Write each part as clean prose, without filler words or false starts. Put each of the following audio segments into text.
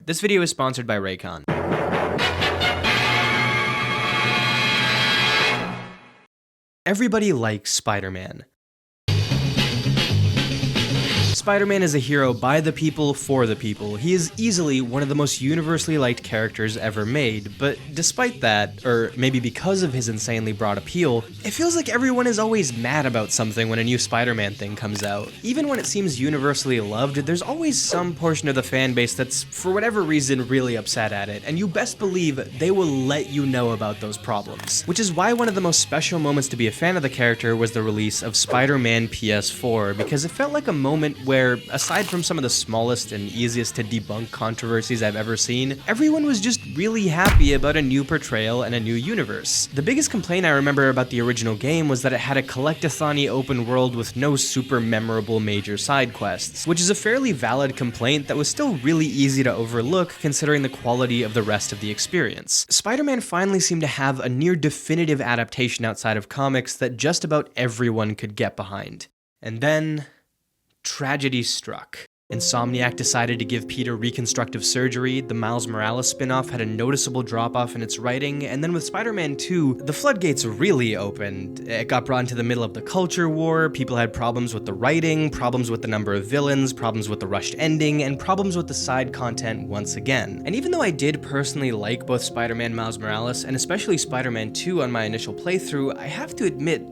This video is sponsored by Raycon. Everybody likes Spider-Man. Spider-Man is a hero by the people, for the people. He is easily one of the most universally liked characters ever made, but despite that, or maybe because of his insanely broad appeal, it feels like everyone is always mad about something when a new Spider-Man thing comes out. Even when it seems universally loved, there's always some portion of the fan base that's, for whatever reason, really upset at it, and you best believe they will let you know about those problems. Which is why one of the most special moments to be a fan of the character was the release of Spider-Man PS4, because it felt like a moment where, aside from some of the smallest and easiest to debunk controversies I've ever seen, everyone was just really happy about a new portrayal and a new universe. The biggest complaint I remember about the original game was that it had a collect-a-thon-y open world with no super memorable major side quests, which is a fairly valid complaint that was still really easy to overlook considering the quality of the rest of the experience. Spider-Man finally seemed to have a near definitive adaptation outside of comics that just about everyone could get behind. And then tragedy struck. Insomniac decided to give Peter reconstructive surgery, the Miles Morales spin-off had a noticeable drop-off in its writing, and then with Spider-Man 2, the floodgates really opened. It got brought into the middle of the culture war, people had problems with the writing, problems with the number of villains, problems with the rushed ending, and problems with the side content once again. And even though I did personally like both Spider-Man Miles Morales, and especially Spider-Man 2 on my initial playthrough, I have to admit,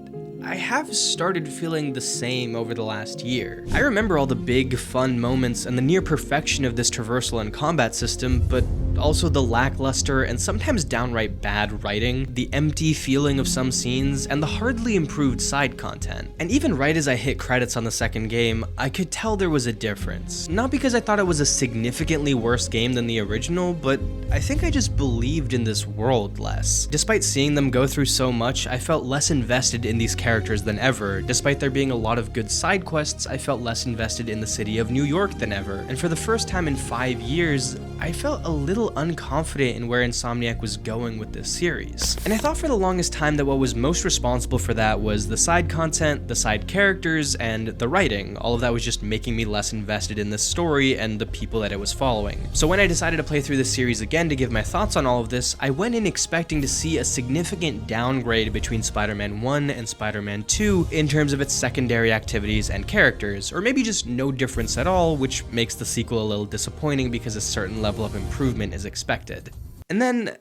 I have started feeling the same over the last year. I remember all the big, fun moments and the near perfection of this traversal and combat system, but also the lackluster and sometimes downright bad writing, the empty feeling of some scenes, and the hardly improved side content. And even right as I hit credits on the second game, I could tell there was a difference. Not because I thought it was a significantly worse game than the original, but I think I just believed in this world less. Despite seeing them go through so much, I felt less invested in these characters than ever. Despite there being a lot of good side quests, I felt less invested in the city of New York than ever. And for the first time in 5 years, I felt a little unconfident in where Insomniac was going with this series. And I thought for the longest time that what was most responsible for that was the side content, the side characters, and the writing. All of that was just making me less invested in this story and the people that it was following. So when I decided to play through this series again to give my thoughts on all of this, I went in expecting to see a significant downgrade between Spider-Man 1 and Spider-Man 2 in terms of its secondary activities and characters, or maybe just no difference at all, which makes the sequel a little disappointing because a certain level of improvement is expected. And then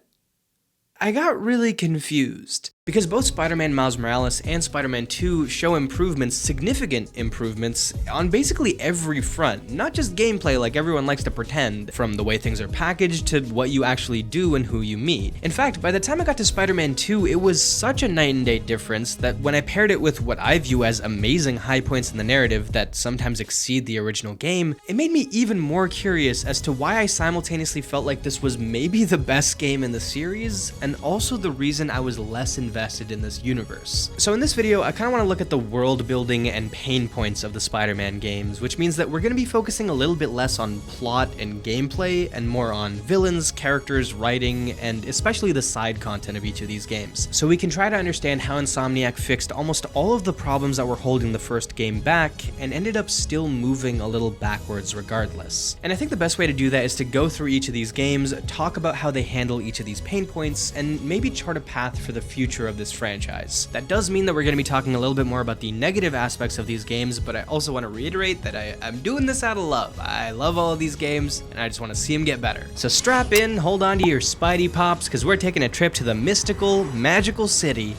I got really confused, because both Spider-Man Miles Morales and Spider-Man 2 show improvements, significant improvements, on basically every front, not just gameplay like everyone likes to pretend, from the way things are packaged to what you actually do and who you meet. In fact, by the time I got to Spider-Man 2, it was such a night and day difference that when I paired it with what I view as amazing high points in the narrative that sometimes exceed the original game, it made me even more curious as to why I simultaneously felt like this was maybe the best game in the series, and also the reason I was less invested in this universe. So in this video, I kind of want to look at the world building and pain points of the Spider-Man games, which means that we're going to be focusing a little bit less on plot and gameplay and more on villains, characters, writing, and especially the side content of each of these games. So we can try to understand how Insomniac fixed almost all of the problems that were holding the first game back and ended up still moving a little backwards regardless. And I think the best way to do that is to go through each of these games, talk about how they handle each of these pain points, and maybe chart a path for the future of this franchise. That does mean that we're going to be talking a little bit more about the negative aspects of these games, but I also want to reiterate that I'm doing this out of love. I love all of these games, and I just want to see them get better. So strap in, hold on to your Spidey pops, because we're taking a trip to the mystical, magical city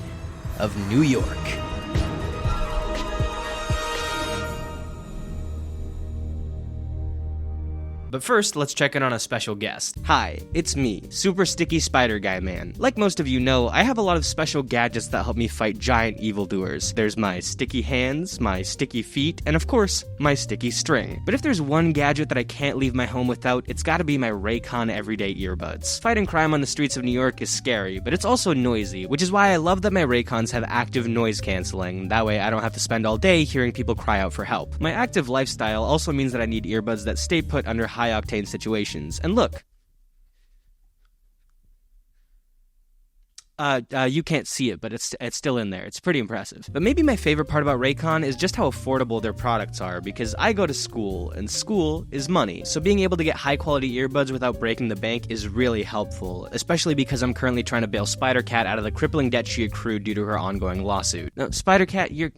of New York. But first, let's check in on a special guest. Hi, it's me, Super Sticky Spider Guy Man. Like most of you know, I have a lot of special gadgets that help me fight giant evildoers. There's my sticky hands, my sticky feet, and of course, my sticky string. But if there's one gadget that I can't leave my home without, it's gotta be my Raycon everyday earbuds. Fighting crime on the streets of New York is scary, but it's also noisy, which is why I love that my Raycons have active noise canceling. That way I don't have to spend all day hearing people cry out for help. My active lifestyle also means that I need earbuds that stay put under high-octane situations. And look, You can't see it, but it's still in there. It's pretty impressive. But maybe my favorite part about Raycon is just how affordable their products are, because I go to school, and school is money. So being able to get high-quality earbuds without breaking the bank is really helpful, especially because I'm currently trying to bail Spider-Cat out of the crippling debt she accrued due to her ongoing lawsuit. Now, Spider-Cat, you're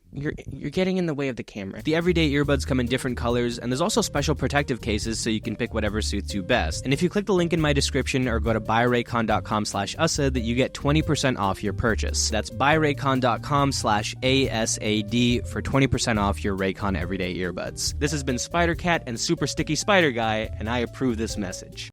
getting in the way of the camera. The everyday earbuds come in different colors, and there's also special protective cases so you can pick whatever suits you best. And if you click the link in my description or go to buyraycon.com/USAD, that you get 20% off your purchase. That's buyraycon.com/ASAD for 20% off your Raycon everyday earbuds. This has been Spider-Cat and Super Sticky Spider Guy, and I approve this message.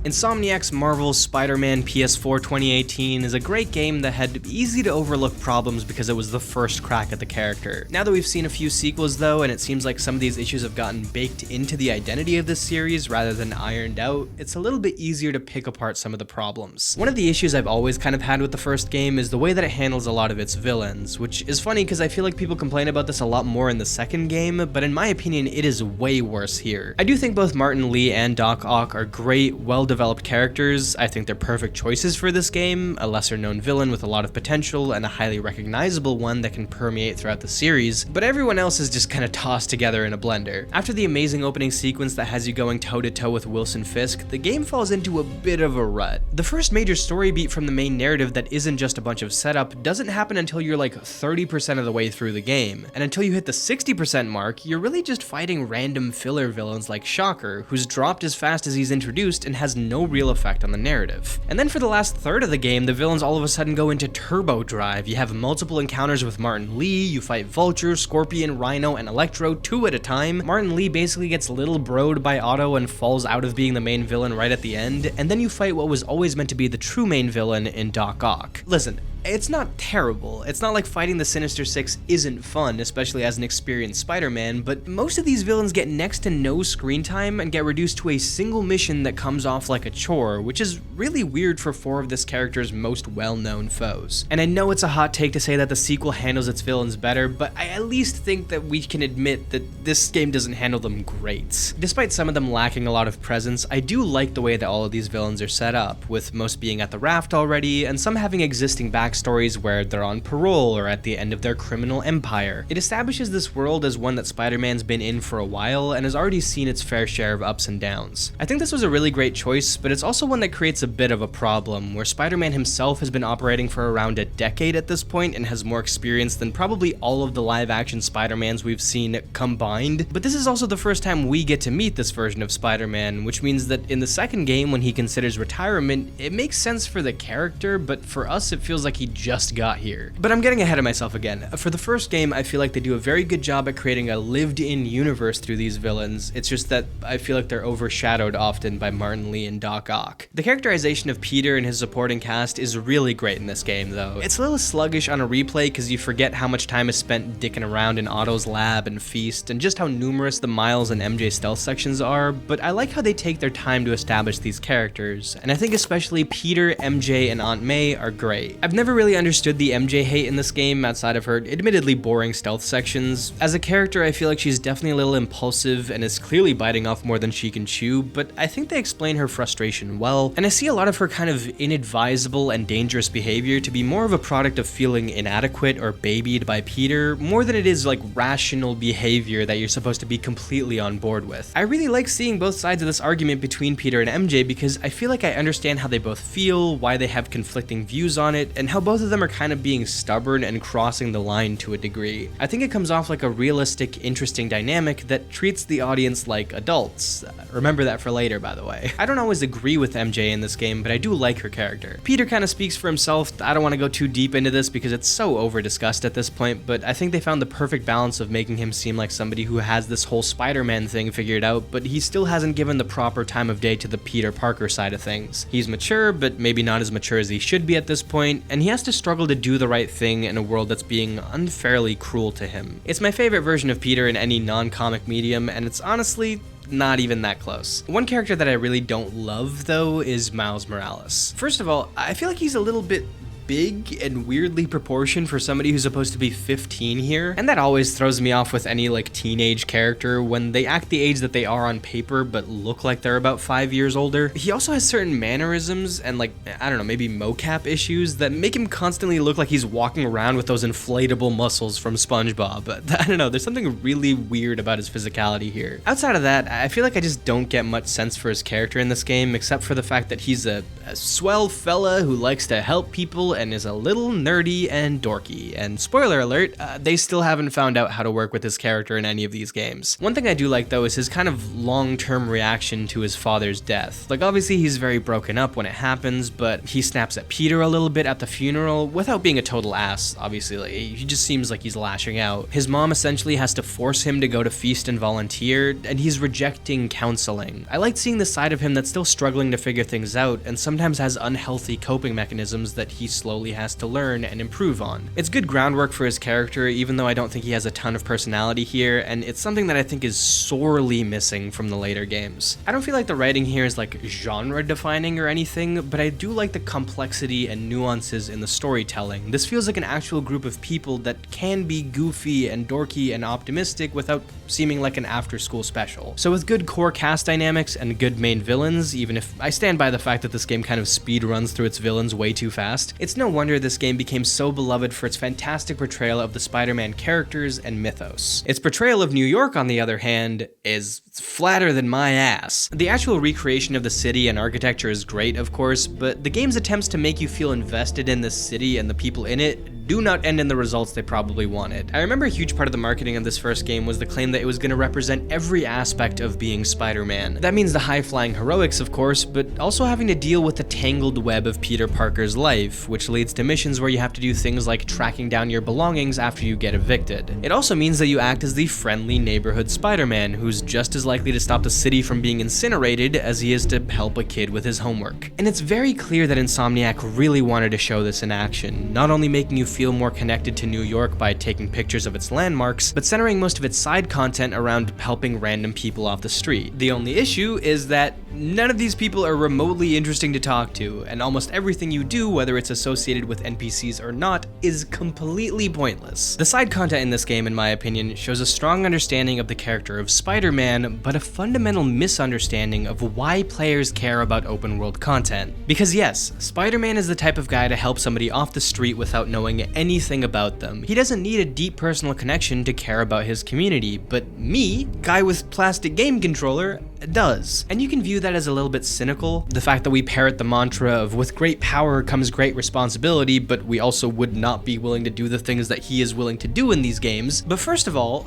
Insomniac's Marvel's Spider-Man PS4 2018 is a great game that had easy to overlook problems because it was the first crack at the character. Now that we've seen a few sequels though, and it seems like some of these issues have gotten baked into the identity of this series rather than ironed out, it's a little bit easier to pick apart some of the problems. One of the issues I've always kind of had with the first game is the way that it handles a lot of its villains, which is funny because I feel like people complain about this a lot more in the second game, but in my opinion it is way worse here. I do think both Martin Li and Doc Ock are great, well-developed characters. I think they're perfect choices for this game, a lesser known villain with a lot of potential and a highly recognizable one that can permeate throughout the series, but everyone else is just kind of tossed together in a blender. After the amazing opening sequence that has you going toe-to-toe with Wilson Fisk, the game falls into a bit of a rut. The first major story beat from the main narrative that isn't just a bunch of setup doesn't happen until you're like 30% of the way through the game, and until you hit the 60% mark, you're really just fighting random filler villains like Shocker, who's dropped as fast as he's introduced and has no real effect on the narrative. And then for the last third of the game, the villains all of a sudden go into turbo drive. You have multiple encounters with Martin Li, you fight Vulture, Scorpion, Rhino, and Electro 2 at a time. Martin Li basically gets little broed by Otto and falls out of being the main villain right at the end, and then you fight what was always meant to be the true main villain in Doc Ock. Listen, it's not terrible. It's not like fighting the Sinister Six isn't fun, especially as an experienced Spider-Man, but most of these villains get next to no screen time and get reduced to a single mission that comes off like a chore, which is really weird for four of this character's most well-known foes. And I know it's a hot take to say that the sequel handles its villains better, but I at least think that we can admit that this game doesn't handle them great. Despite some of them lacking a lot of presence, I do like the way that all of these villains are set up, with most being at the raft already, and some having existing backstories where they're on parole or at the end of their criminal empire. It establishes this world as one that Spider-Man's been in for a while and has already seen its fair share of ups and downs. I think this was a really great choice, but it's also one that creates a bit of a problem, where Spider-Man himself has been operating for around a decade at this point and has more experience than probably all of the live-action Spider-Mans we've seen combined. But this is also the first time we get to meet this version of Spider-Man, which means that in the second game, when he considers retirement, it makes sense for the character, but for us it feels like he just got here. But I'm getting ahead of myself again. For the first game, I feel like they do a very good job at creating a lived-in universe through these villains. It's just that I feel like they're overshadowed often by Martin Li and Doc Ock. The characterization of Peter and his supporting cast is really great in this game, though. It's a little sluggish on a replay because you forget how much time is spent dicking around in Otto's lab and Feast, and just how numerous the Miles and MJ stealth sections are, but I like how they take their time to establish these characters, and I think especially Peter, MJ, and Aunt May are great. I've never really understood the MJ hate in this game outside of her admittedly boring stealth sections. As a character, I feel like she's definitely a little impulsive and is clearly biting off more than she can chew, but I think they explain her frustration well, and I see a lot of her kind of inadvisable and dangerous behavior to be more of a product of feeling inadequate or babied by Peter, more than it is like rational behavior that you're supposed to be completely on board with. I really like seeing both sides of this argument between Peter and MJ because I feel like I understand how they both feel, why they have conflicting views on it, and how both of them are kind of being stubborn and crossing the line to a degree. I think it comes off like a realistic, interesting dynamic that treats the audience like adults. Remember that for later, by the way. I don't always agree with MJ in this game, but I do like her character. Peter kind of speaks for himself. I don't want to go too deep into this because it's so over-discussed at this point, but I think they found the perfect balance of making him seem like somebody who has this whole Spider-Man thing figured out, but he still hasn't given the proper time of day to the Peter Parker side of things. He's mature, but maybe not as mature as he should be at this point, and he has to struggle to do the right thing in a world that's being unfairly cruel to him. It's my favorite version of Peter in any non-comic medium, and it's honestly not even that close. One character that I really don't love, though, is Miles Morales. First of all, I feel like he's a little bit big and weirdly proportioned for somebody who's supposed to be 15 here, and that always throws me off with any like teenage character when they act the age that they are on paper but look like they're about 5 years older. He also has certain mannerisms and like, I don't know, maybe mocap issues that make him constantly look like he's walking around with those inflatable muscles from SpongeBob. But I don't know, there's something really weird about his physicality here. Outside of that, I feel like I just don't get much sense for his character in this game, except for the fact that he's a swell fella who likes to help people and is a little nerdy and dorky. And spoiler alert, they still haven't found out how to work with his character in any of these games. One thing I do like though is his kind of long-term reaction to his father's death. Like obviously he's very broken up when it happens, but he snaps at Peter a little bit at the funeral without being a total ass, obviously. Like, he just seems like he's lashing out. His mom essentially has to force him to go to feast and volunteer, and he's rejecting counseling. I like seeing the side of him that's still struggling to figure things out and sometimes has unhealthy coping mechanisms that he slowly has to learn and improve on. It's good groundwork for his character, even though I don't think he has a ton of personality here, and it's something that I think is sorely missing from the later games. I don't feel like the writing here is like genre defining or anything, but I do like the complexity and nuances in the storytelling. This feels like an actual group of people that can be goofy and dorky and optimistic without seeming like an after-school special. So with good core cast dynamics and good main villains, even if I stand by the fact that this game kind of speed runs through its villains way too fast, it's no wonder this game became so beloved for its fantastic portrayal of the Spider-Man characters and mythos. Its portrayal of New York, on the other hand, is flatter than my ass. The actual recreation of the city and architecture is great, of course, but the game's attempts to make you feel invested in the city and the people in it do not end in the results they probably wanted. I remember a huge part of the marketing of this first game was the claim that it was going to represent every aspect of being Spider-Man. That means the high-flying heroics, of course, but also having to deal with the tangled web of Peter Parker's life, which leads to missions where you have to do things like tracking down your belongings after you get evicted. It also means that you act as the friendly neighborhood Spider-Man, who's just as likely to stop the city from being incinerated as he is to help a kid with his homework. And it's very clear that Insomniac really wanted to show this in action, not only making you feel more connected to New York by taking pictures of its landmarks, but centering most of its side content around helping random people off the street. The only issue is that none of these people are remotely interesting to talk to, and almost everything you do, whether it's associated with NPCs or not, is completely pointless. The side content in this game, in my opinion, shows a strong understanding of the character of Spider-Man, but a fundamental misunderstanding of why players care about open world content. Because yes, Spider-Man is the type of guy to help somebody off the street without knowing anything about them. He doesn't need a deep personal connection to care about his community, but me, guy with plastic game controller, does. And you can view that as a little bit cynical, the fact that we parrot the mantra of with great power comes great responsibility, but we also would not be willing to do the things that he is willing to do in these games. But first of all,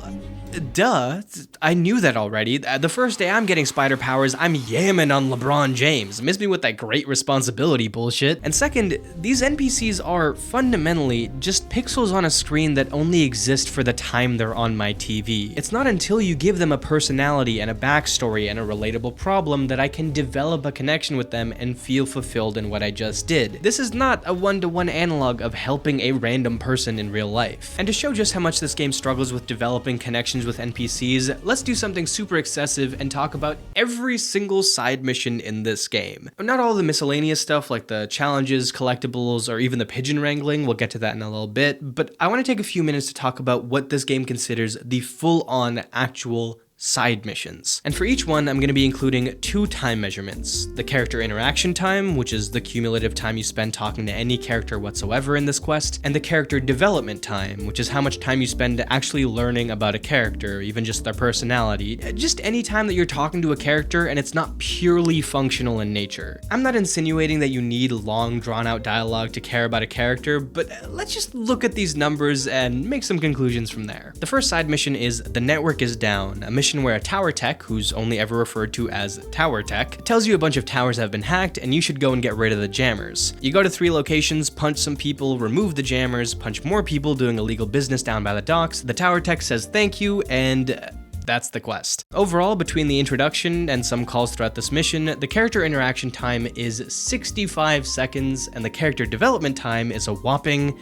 duh, I knew that already. The first day I'm getting spider powers, I'm yamming on LeBron James. Miss me with that great responsibility bullshit. And second, these NPCs are fundamentally just pixels on a screen that only exist for the time they're on my TV. It's not until you give them a personality and a backstory and a relatable problem that I can develop a connection with them and feel fulfilled in what I just did. This is not a one-to-one analog of helping a random person in real life. And to show just how much this game struggles with developing connections with NPCs, let's do something super excessive and talk about every single side mission in this game. Not all the miscellaneous stuff like the challenges, collectibles, or even the pigeon wrangling, we'll get to that in a little bit, but I want to take a few minutes to talk about what this game considers the full-on actual side missions. And for each one, I'm going to be including 2 time measurements. The character interaction time, which is the cumulative time you spend talking to any character whatsoever in this quest, and the character development time, which is how much time you spend actually learning about a character, even just their personality. Just any time that you're talking to a character and it's not purely functional in nature. I'm not insinuating that you need long, drawn-out dialogue to care about a character, but let's just look at these numbers and make some conclusions from there. The first side mission is The Network is Down, a mission where a tower tech, who's only ever referred to as Tower Tech, tells you a bunch of towers have been hacked and you should go and get rid of the jammers. You go to 3 locations, punch some people, remove the jammers, punch more people doing illegal business down by the docks, the tower tech says thank you, and that's the quest. Overall, between the introduction and some calls throughout this mission, the character interaction time is 65 seconds and the character development time is a whopping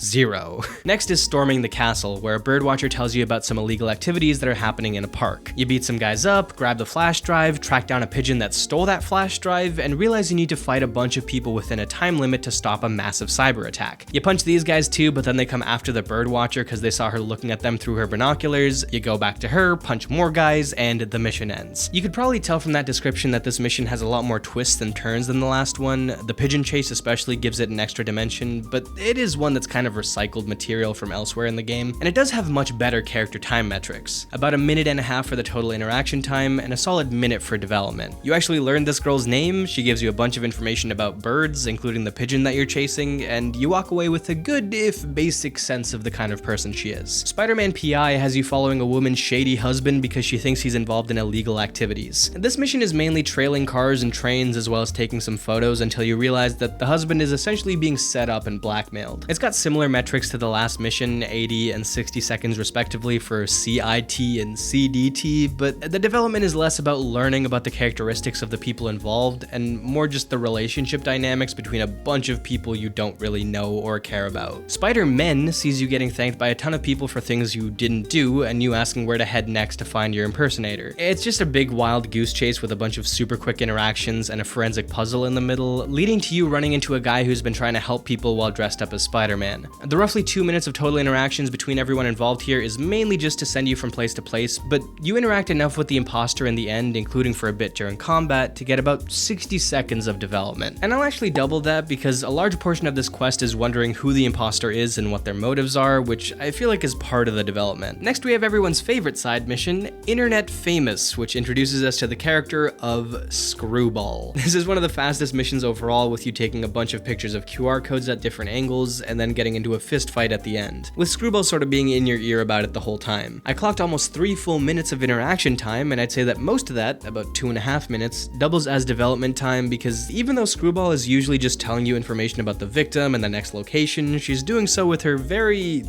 0. Next is storming the castle, where a birdwatcher tells you about some illegal activities that are happening in a park. You beat some guys up, grab the flash drive, track down a pigeon that stole that flash drive, and realize you need to fight a bunch of people within a time limit to stop a massive cyber attack. You punch these guys too, but then they come after the birdwatcher because they saw her looking at them through her binoculars. You go back to her, punch more guys, and the mission ends. You could probably tell from that description that this mission has a lot more twists and turns than the last one. The pigeon chase especially gives it an extra dimension, but it is one that's kind of recycled material from elsewhere in the game, and it does have much better character time metrics. About a minute and a half for the total interaction time, and a solid minute for development. You actually learn this girl's name, she gives you a bunch of information about birds, including the pigeon that you're chasing, and you walk away with a good, if basic, sense of the kind of person she is. Spider-Man PI has you following a woman's shady husband because she thinks he's involved in illegal activities. This mission is mainly trailing cars and trains as well as taking some photos until you realize that the husband is essentially being set up and blackmailed. It's got similar metrics to the last mission, 80 and 60 seconds respectively for CIT and CDT, but the development is less about learning about the characteristics of the people involved and more just the relationship dynamics between a bunch of people you don't really know or care about. Spider-Man sees you getting thanked by a ton of people for things you didn't do and you asking where to head next to find your impersonator. It's just a big wild goose chase with a bunch of super quick interactions and a forensic puzzle in the middle, leading to you running into a guy who's been trying to help people while dressed up as Spider-Man. The roughly 2 minutes of total interactions between everyone involved here is mainly just to send you from place to place, but you interact enough with the imposter in the end, including for a bit during combat, to get about 60 seconds of development. And I'll actually double that because a large portion of this quest is wondering who the imposter is and what their motives are, which I feel like is part of the development. Next we have everyone's favorite side mission, Internet Famous, which introduces us to the character of Screwball. This is one of the fastest missions overall, with you taking a bunch of pictures of QR codes at different angles and then getting into a fist fight at the end, with Screwball sort of being in your ear about it the whole time. I clocked almost 3 full minutes of interaction time, and I'd say that most of that, about 2.5 minutes, doubles as development time because even though Screwball is usually just telling you information about the victim and the next location, she's doing so with her very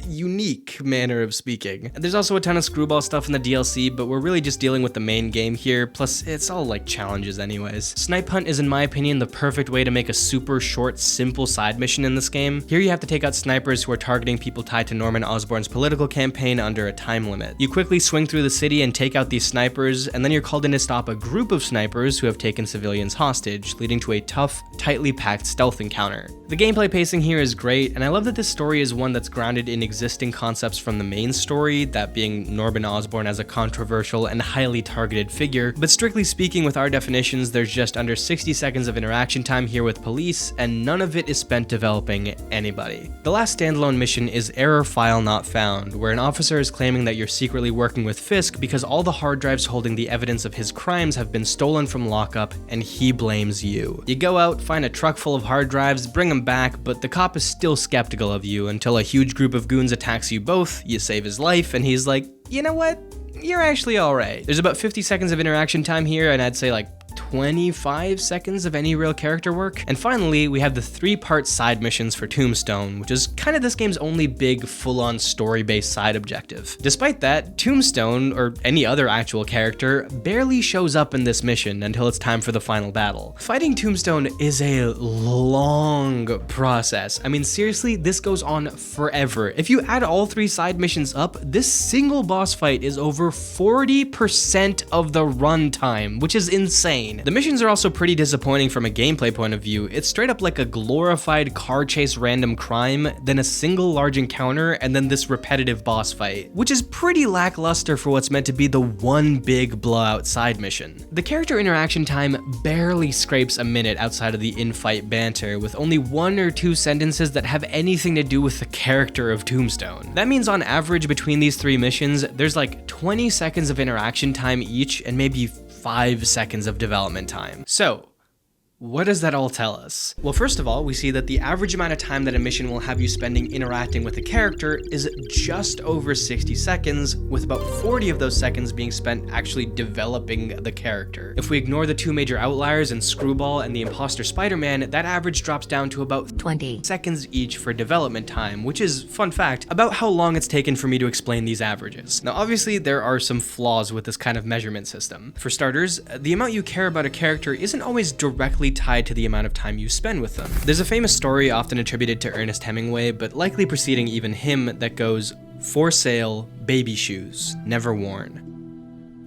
unique manner of speaking. There's also a ton of Screwball stuff in the DLC, but we're really just dealing with the main game here, plus it's all like challenges anyways. Snipe Hunt is in my opinion the perfect way to make a super short, simple side mission in this game. Here you have to take out snipers who are targeting people tied to Norman Osborn's political campaign under a time limit. You quickly swing through the city and take out these snipers, and then you're called in to stop a group of snipers who have taken civilians hostage, leading to a tough, tightly packed stealth encounter. The gameplay pacing here is great, and I love that this story is one that's grounded in existing concepts from the main story, that being Norman Osborn as a controversial and highly targeted figure, but strictly speaking with our definitions, there's just under 60 seconds of interaction time here with police, and none of it is spent developing anybody. The last standalone mission is Error File Not Found, where an officer is claiming that you're secretly working with Fisk because all the hard drives holding the evidence of his crimes have been stolen from lockup, and he blames you. You go out, find a truck full of hard drives, bring them back, but the cop is still skeptical of you until a huge group of goons attacks you both, you save his life, and he's like, you know what? You're actually alright. There's about 50 seconds of interaction time here, and I'd say like 25 seconds of any real character work. And finally, we have the 3-part side missions for Tombstone, which is kind of this game's only big, full-on story-based side objective. Despite that, Tombstone, or any other actual character, barely shows up in this mission until it's time for the final battle. Fighting Tombstone is a long process. I mean, seriously, this goes on forever. If you add all 3 side missions up, this single boss fight is over 40% of the runtime, which is insane. The missions are also pretty disappointing from a gameplay point of view. It's straight up like a glorified car chase random crime, then a single large encounter, and then this repetitive boss fight, which is pretty lackluster for what's meant to be the one big blowout side mission. The character interaction time barely scrapes a minute outside of the in-fight banter, with only 1 or 2 sentences that have anything to do with the character of Tombstone. That means on average between these 3 missions, there's like 20 seconds of interaction time each and maybe 5 seconds of development time. So, what does that all tell us? Well, first of all, we see that the average amount of time that a mission will have you spending interacting with a character is just over 60 seconds, with about 40 of those seconds being spent actually developing the character. If we ignore the 2 major outliers in Screwball and the imposter Spider-Man, that average drops down to about 20 seconds each for development time, which is, fun fact, about how long it's taken for me to explain these averages. Now, obviously, there are some flaws with this kind of measurement system. For starters, the amount you care about a character isn't always directly tied to the amount of time you spend with them. There's a famous story often attributed to Ernest Hemingway, but likely preceding even him, that goes, "For sale, baby shoes, never worn."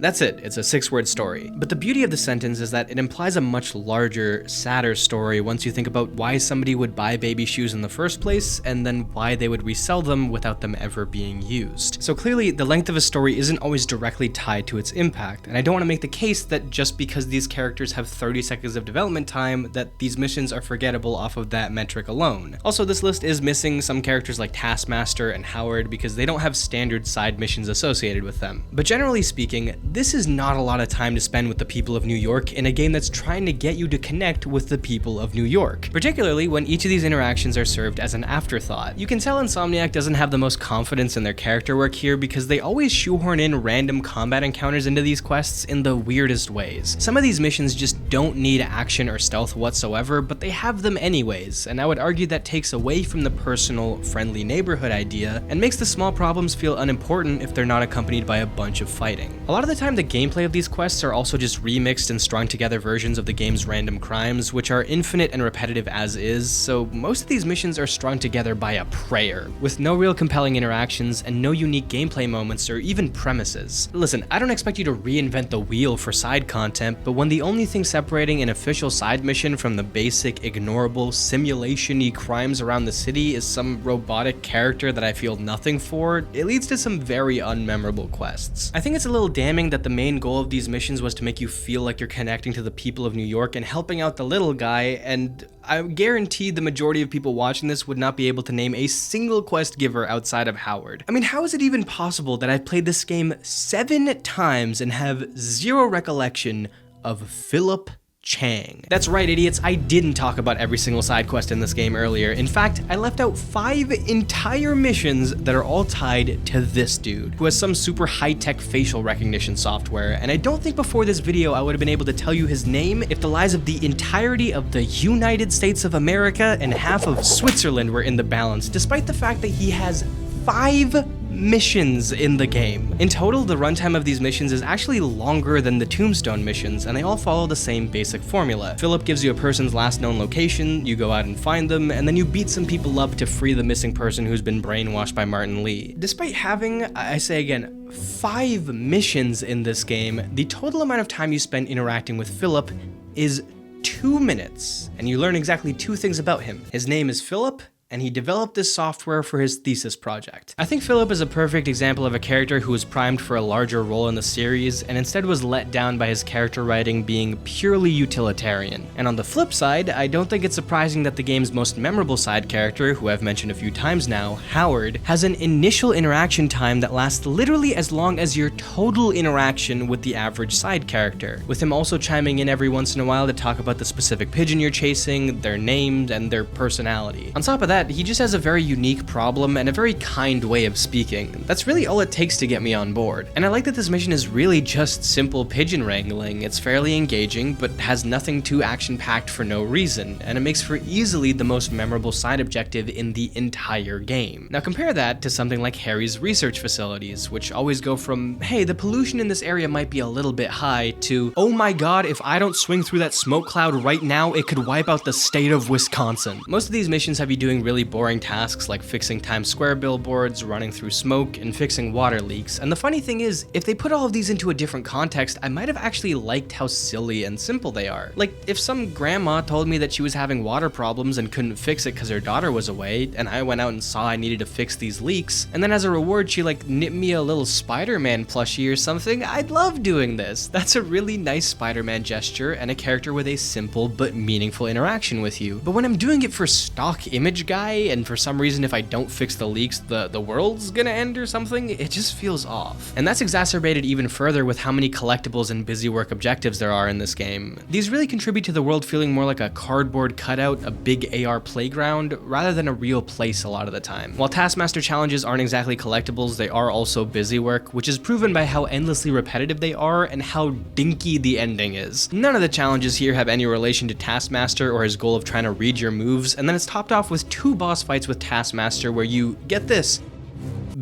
That's it, it's a 6-word story. But the beauty of the sentence is that it implies a much larger, sadder story once you think about why somebody would buy baby shoes in the first place, and then why they would resell them without them ever being used. So clearly, the length of a story isn't always directly tied to its impact, and I don't want to make the case that just because these characters have 30 seconds of development time, that these missions are forgettable off of that metric alone. Also, this list is missing some characters like Taskmaster and Howard because they don't have standard side missions associated with them. But generally speaking, this is not a lot of time to spend with the people of New York in a game that's trying to get you to connect with the people of New York, particularly when each of these interactions are served as an afterthought. You can tell Insomniac doesn't have the most confidence in their character work here because they always shoehorn in random combat encounters into these quests in the weirdest ways. Some of these missions just don't need action or stealth whatsoever, but they have them anyways, and I would argue that takes away from the personal, friendly neighborhood idea and makes the small problems feel unimportant if they're not accompanied by a bunch of fighting. A lot of the time, the gameplay of these quests are also just remixed and strung together versions of the game's random crimes, which are infinite and repetitive as is, so most of these missions are strung together by a prayer, with no real compelling interactions and no unique gameplay moments or even premises. Listen, I don't expect you to reinvent the wheel for side content, but when the only thing separating an official side mission from the basic, ignorable, simulation-y crimes around the city is some robotic character that I feel nothing for, it leads to some very unmemorable quests. I think it's a little damning that the main goal of these missions was to make you feel like you're connecting to the people of New York and helping out the little guy, and I guarantee the majority of people watching this would not be able to name a single quest giver outside of Howard. I mean, how is it even possible that I've played this game 7 times and have zero recollection of Philip Chang? That's right, idiots, I didn't talk about every single side quest in this game earlier. In fact, I left out 5 entire missions that are all tied to this dude, who has some super high-tech facial recognition software, and I don't think before this video I would have been able to tell you his name if the lives of the entirety of the United States of America and half of Switzerland were in the balance, despite the fact that he has 5 missions in the game. In total, the runtime of these missions is actually longer than the Tombstone missions, and they all follow the same basic formula. Philip gives you a person's last known location, you go out and find them, and then you beat some people up to free the missing person who's been brainwashed by Martin Lee. Despite having, I say again, 5 missions in this game, the total amount of time you spend interacting with Philip is 2 minutes, and you learn exactly 2 things about him. His name is Philip, and he developed this software for his thesis project. I think Philip is a perfect example of a character who was primed for a larger role in the series, and instead was let down by his character writing being purely utilitarian. And on the flip side, I don't think it's surprising that the game's most memorable side character, who I've mentioned a few times now, Howard, has an initial interaction time that lasts literally as long as your total interaction with the average side character, with him also chiming in every once in a while to talk about the specific pigeon you're chasing, their names, and their personality. On top of that, he just has a very unique problem and a very kind way of speaking. That's really all it takes to get me on board. And I like that this mission is really just simple pigeon wrangling. It's fairly engaging, but has nothing too action-packed for no reason, and it makes for easily the most memorable side objective in the entire game. Now compare that to something like Harry's research facilities, which always go from, hey, the pollution in this area might be a little bit high, to, oh my god, if I don't swing through that smoke cloud right now, it could wipe out the state of Wisconsin. Most of these missions have you doing really boring tasks like fixing Times Square billboards, running through smoke, and fixing water leaks. And the funny thing is, if they put all of these into a different context, I might have actually liked how silly and simple they are. Like, if some grandma told me that she was having water problems and couldn't fix it because her daughter was away, and I went out and saw I needed to fix these leaks, and then as a reward she like knit me a little Spider-Man plushie or something, I'd love doing this. That's a really nice Spider-Man gesture and a character with a simple but meaningful interaction with you. But when I'm doing it for stock image guy, and for some reason if I don't fix the leaks, the world's gonna end or something, it just feels off. And that's exacerbated even further with how many collectibles and busy work objectives there are in this game. These really contribute to the world feeling more like a cardboard cutout, a big AR playground, rather than a real place a lot of the time. While Taskmaster challenges aren't exactly collectibles, they are also busy work, which is proven by how endlessly repetitive they are and how dinky the ending is. None of the challenges here have any relation to Taskmaster or his goal of trying to read your moves, and then it's topped off with 2 boss fights with Taskmaster where you, get this,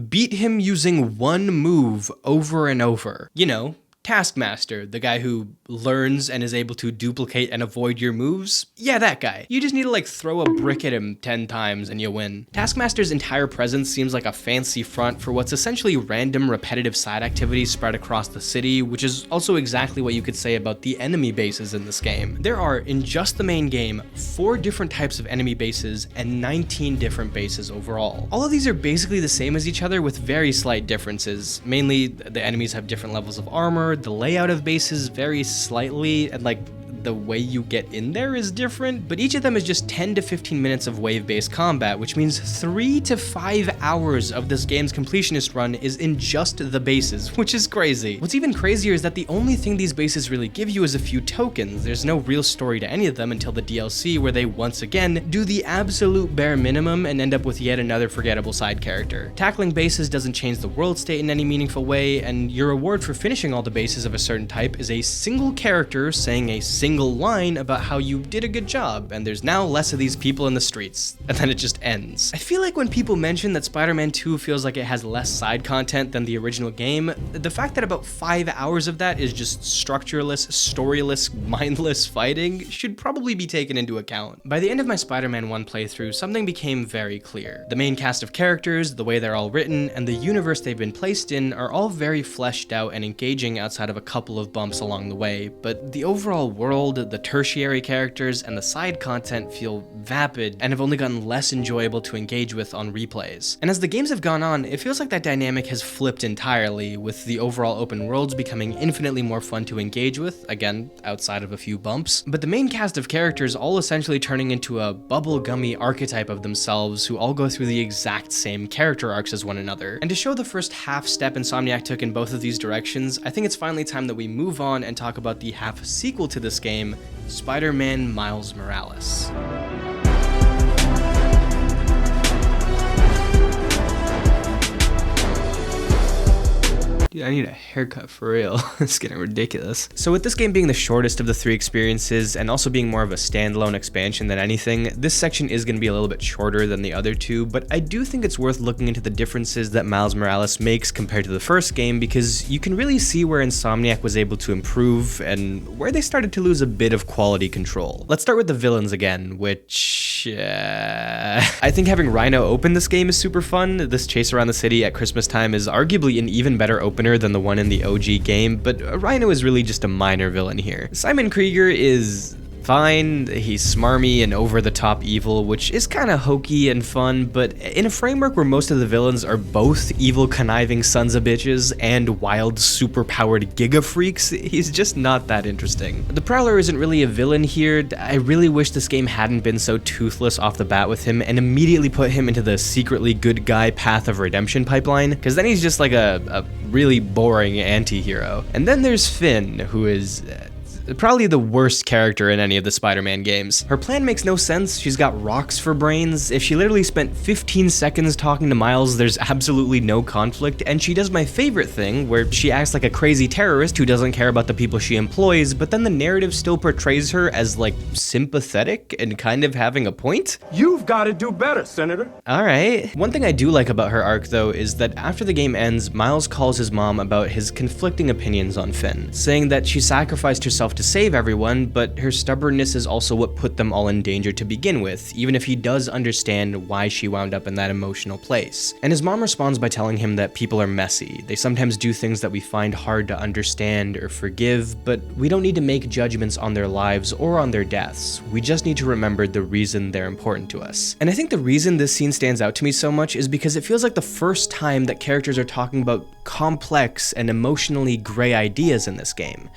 beat him using one move over and over. You know, Taskmaster, the guy who learns and is able to duplicate and avoid your moves. Yeah, that guy. You just need to like throw a brick at him 10 times and you win. Taskmaster's entire presence seems like a fancy front for what's essentially random repetitive side activities spread across the city, which is also exactly what you could say about the enemy bases in this game. There are, in just the main game, 4 different types of enemy bases and 19 different bases overall. All of these are basically the same as each other with very slight differences. Mainly, the enemies have different levels of armor, the layout of bases varies slightly, and like the way you get in there is different, but each of them is just 10 to 15 minutes of wave-based combat, which means 3 to 5 hours of this game's completionist run is in just the bases, which is crazy. What's even crazier is that the only thing these bases really give you is a few tokens. There's no real story to any of them until the DLC, where they once again do the absolute bare minimum and end up with yet another forgettable side character. Tackling bases doesn't change the world state in any meaningful way, and your reward for finishing all the bases of a certain type is a single character saying a single line about how you did a good job, and there's now less of these people in the streets, and then it just ends. I feel like when people mention that Spider-Man 2 feels like it has less side content than the original game, the fact that about 5 hours of that is just structureless, storyless, mindless fighting should probably be taken into account. By the end of my Spider-Man 1 playthrough, something became very clear. The main cast of characters, the way they're all written, and the universe they've been placed in are all very fleshed out and engaging outside of a couple of bumps along the way, but the overall world, the tertiary characters, and the side content feel vapid and have only gotten less enjoyable to engage with on replays. And as the games have gone on, it feels like that dynamic has flipped entirely, with the overall open worlds becoming infinitely more fun to engage with, again, outside of a few bumps, but the main cast of characters all essentially turning into a bubblegummy archetype of themselves who all go through the exact same character arcs as one another. And to show the first half step Insomniac took in both of these directions, I think it's finally time that we move on and talk about the half sequel to this game, Spider-Man Miles Morales. Dude, I need a haircut for real. It's getting ridiculous. So with this game being the shortest of the 3 experiences and also being more of a standalone expansion than anything, this section is going to be a little bit shorter than the other 2, but I do think it's worth looking into the differences that Miles Morales makes compared to the first game, because you can really see where Insomniac was able to improve and where they started to lose a bit of quality control. Let's start with the villains again, which I think having Rhino open this game is super fun. This chase around the city at Christmas time is arguably an even better opener than the one in the OG game, but Rhino is really just a minor villain here. Simon Krieger is fine, he's smarmy and over-the-top evil, which is kind of hokey and fun, but in a framework where most of the villains are both evil, conniving sons of bitches and wild, super-powered giga freaks, he's just not that interesting. The Prowler isn't really a villain here. I really wish this game hadn't been so toothless off the bat with him and immediately put him into the secretly good guy path of redemption pipeline, because then he's just like a really boring anti-hero. And then there's Finn, who is probably the worst character in any of the Spider-Man games. Her plan makes no sense. She's got rocks for brains. If she literally spent 15 seconds talking to Miles, there's absolutely no conflict, and she does my favorite thing, where she acts like a crazy terrorist who doesn't care about the people she employs, but then the narrative still portrays her as like sympathetic and kind of having a point. You've got to do better, Senator. Alright. One thing I do like about her arc though is that after the game ends, Miles calls his mom about his conflicting opinions on Finn, saying that she sacrificed herself to save everyone, but her stubbornness is also what put them all in danger to begin with, even if he does understand why she wound up in that emotional place. And his mom responds by telling him that people are messy. They sometimes do things that we find hard to understand or forgive, but we don't need to make judgments on their lives or on their deaths. We just need to remember the reason they're important to us. And I think the reason this scene stands out to me so much is because it feels like the first time that characters are talking about complex and emotionally gray ideas in this game.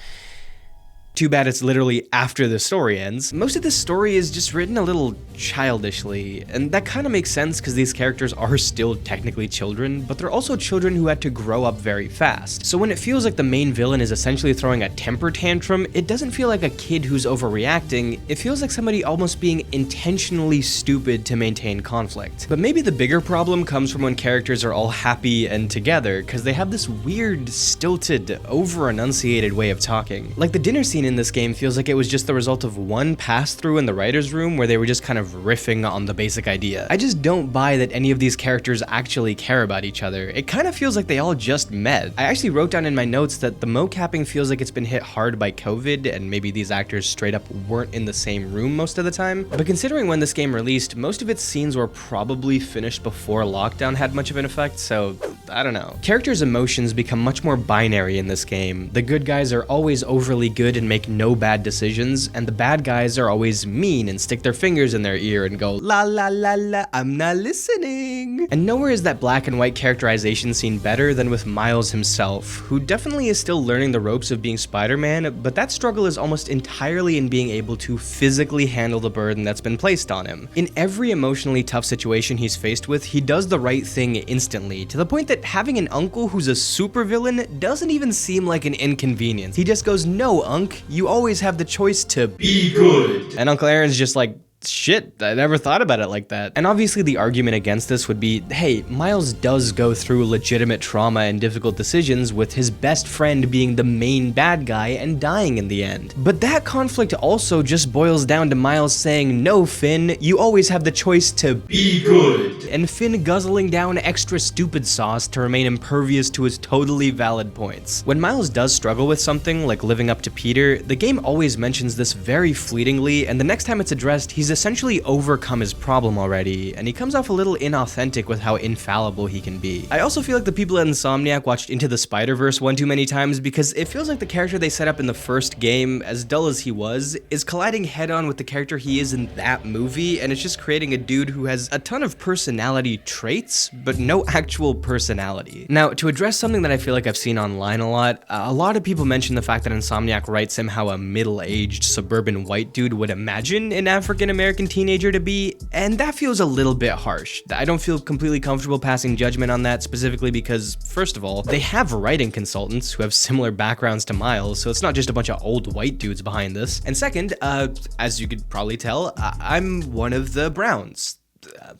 Too bad it's literally after the story ends. Most of this story is just written a little childishly, and that kind of makes sense because these characters are still technically children, but they're also children who had to grow up very fast. So when it feels like the main villain is essentially throwing a temper tantrum, it doesn't feel like a kid who's overreacting, it feels like somebody almost being intentionally stupid to maintain conflict. But maybe the bigger problem comes from when characters are all happy and together, because they have this weird, stilted, over-enunciated way of talking. Like the dinner scene scene in this game feels like it was just the result of one pass-through in the writer's room where they were just kind of riffing on the basic idea. I just don't buy that any of these characters actually care about each other. It kind of feels like they all just met. I actually wrote down in my notes that the mocapping feels like it's been hit hard by COVID, and maybe these actors straight up weren't in the same room most of the time. But considering when this game released, most of its scenes were probably finished before lockdown had much of an effect, so I don't know. Characters' emotions become much more binary in this game. The good guys are always overly good and make no bad decisions, and the bad guys are always mean and stick their fingers in their ear and go, la la la la, I'm not listening. And nowhere is that black and white characterization seen better than with Miles himself, who definitely is still learning the ropes of being Spider-Man, but that struggle is almost entirely in being able to physically handle the burden that's been placed on him. In every emotionally tough situation he's faced with, he does the right thing instantly, to the point that having an uncle who's a supervillain doesn't even seem like an inconvenience. He just goes, no, Unc, you always have the choice to be good. And Uncle Aaron's just like, shit, I never thought about it like that. And obviously the argument against this would be, hey, Miles does go through legitimate trauma and difficult decisions with his best friend being the main bad guy and dying in the end. But that conflict also just boils down to Miles saying, no, Finn, you always have the choice to be good. And Finn guzzling down extra stupid sauce to remain impervious to his totally valid points. When Miles does struggle with something like living up to Peter, the game always mentions this very fleetingly, and the next time it's addressed, he's essentially overcome his problem already, and he comes off a little inauthentic with how infallible he can be. I also feel like the people at Insomniac watched Into the Spider-Verse one too many times, because it feels like the character they set up in the first game, as dull as he was, is colliding head-on with the character he is in that movie, and it's just creating a dude who has a ton of personality traits, but no actual personality. Now, to address something that I feel like I've seen online a lot of people mention the fact that Insomniac writes him how a middle-aged suburban white dude would imagine an African-American teenager to be, and that feels a little bit harsh. I don't feel completely comfortable passing judgment on that, specifically because, first of all, they have writing consultants who have similar backgrounds to Miles, so it's not just a bunch of old white dudes behind this. And second, as you could probably tell, I'm one of the Browns.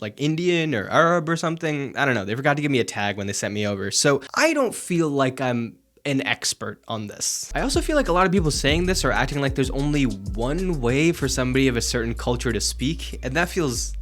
Like Indian or Arab or something. I don't know. They forgot to give me a tag when they sent me over. So I don't feel like I'm an expert on this. I also feel like a lot of people saying this are acting like there's only one way for somebody of a certain culture to speak, and that feels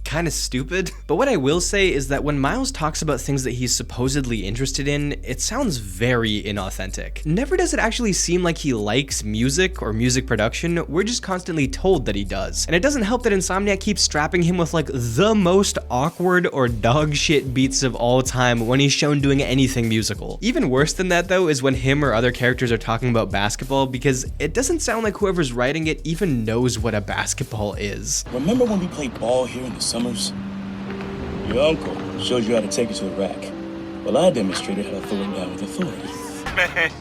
kind of stupid. But what I will say is that when Miles talks about things that he's supposedly interested in, it sounds very inauthentic. Never does it actually seem like he likes music or music production, we're just constantly told that he does. And it doesn't help that Insomniac keeps strapping him with like the most awkward or dog shit beats of all time when he's shown doing anything musical. Even worse than that though is when him or other characters are talking about basketball, because it doesn't sound like whoever's writing it even knows what a basketball is. Remember when we played ball here in the summers? Your uncle showed you how to take it to the rack. Well, I demonstrated how to throw it down with authority. Man,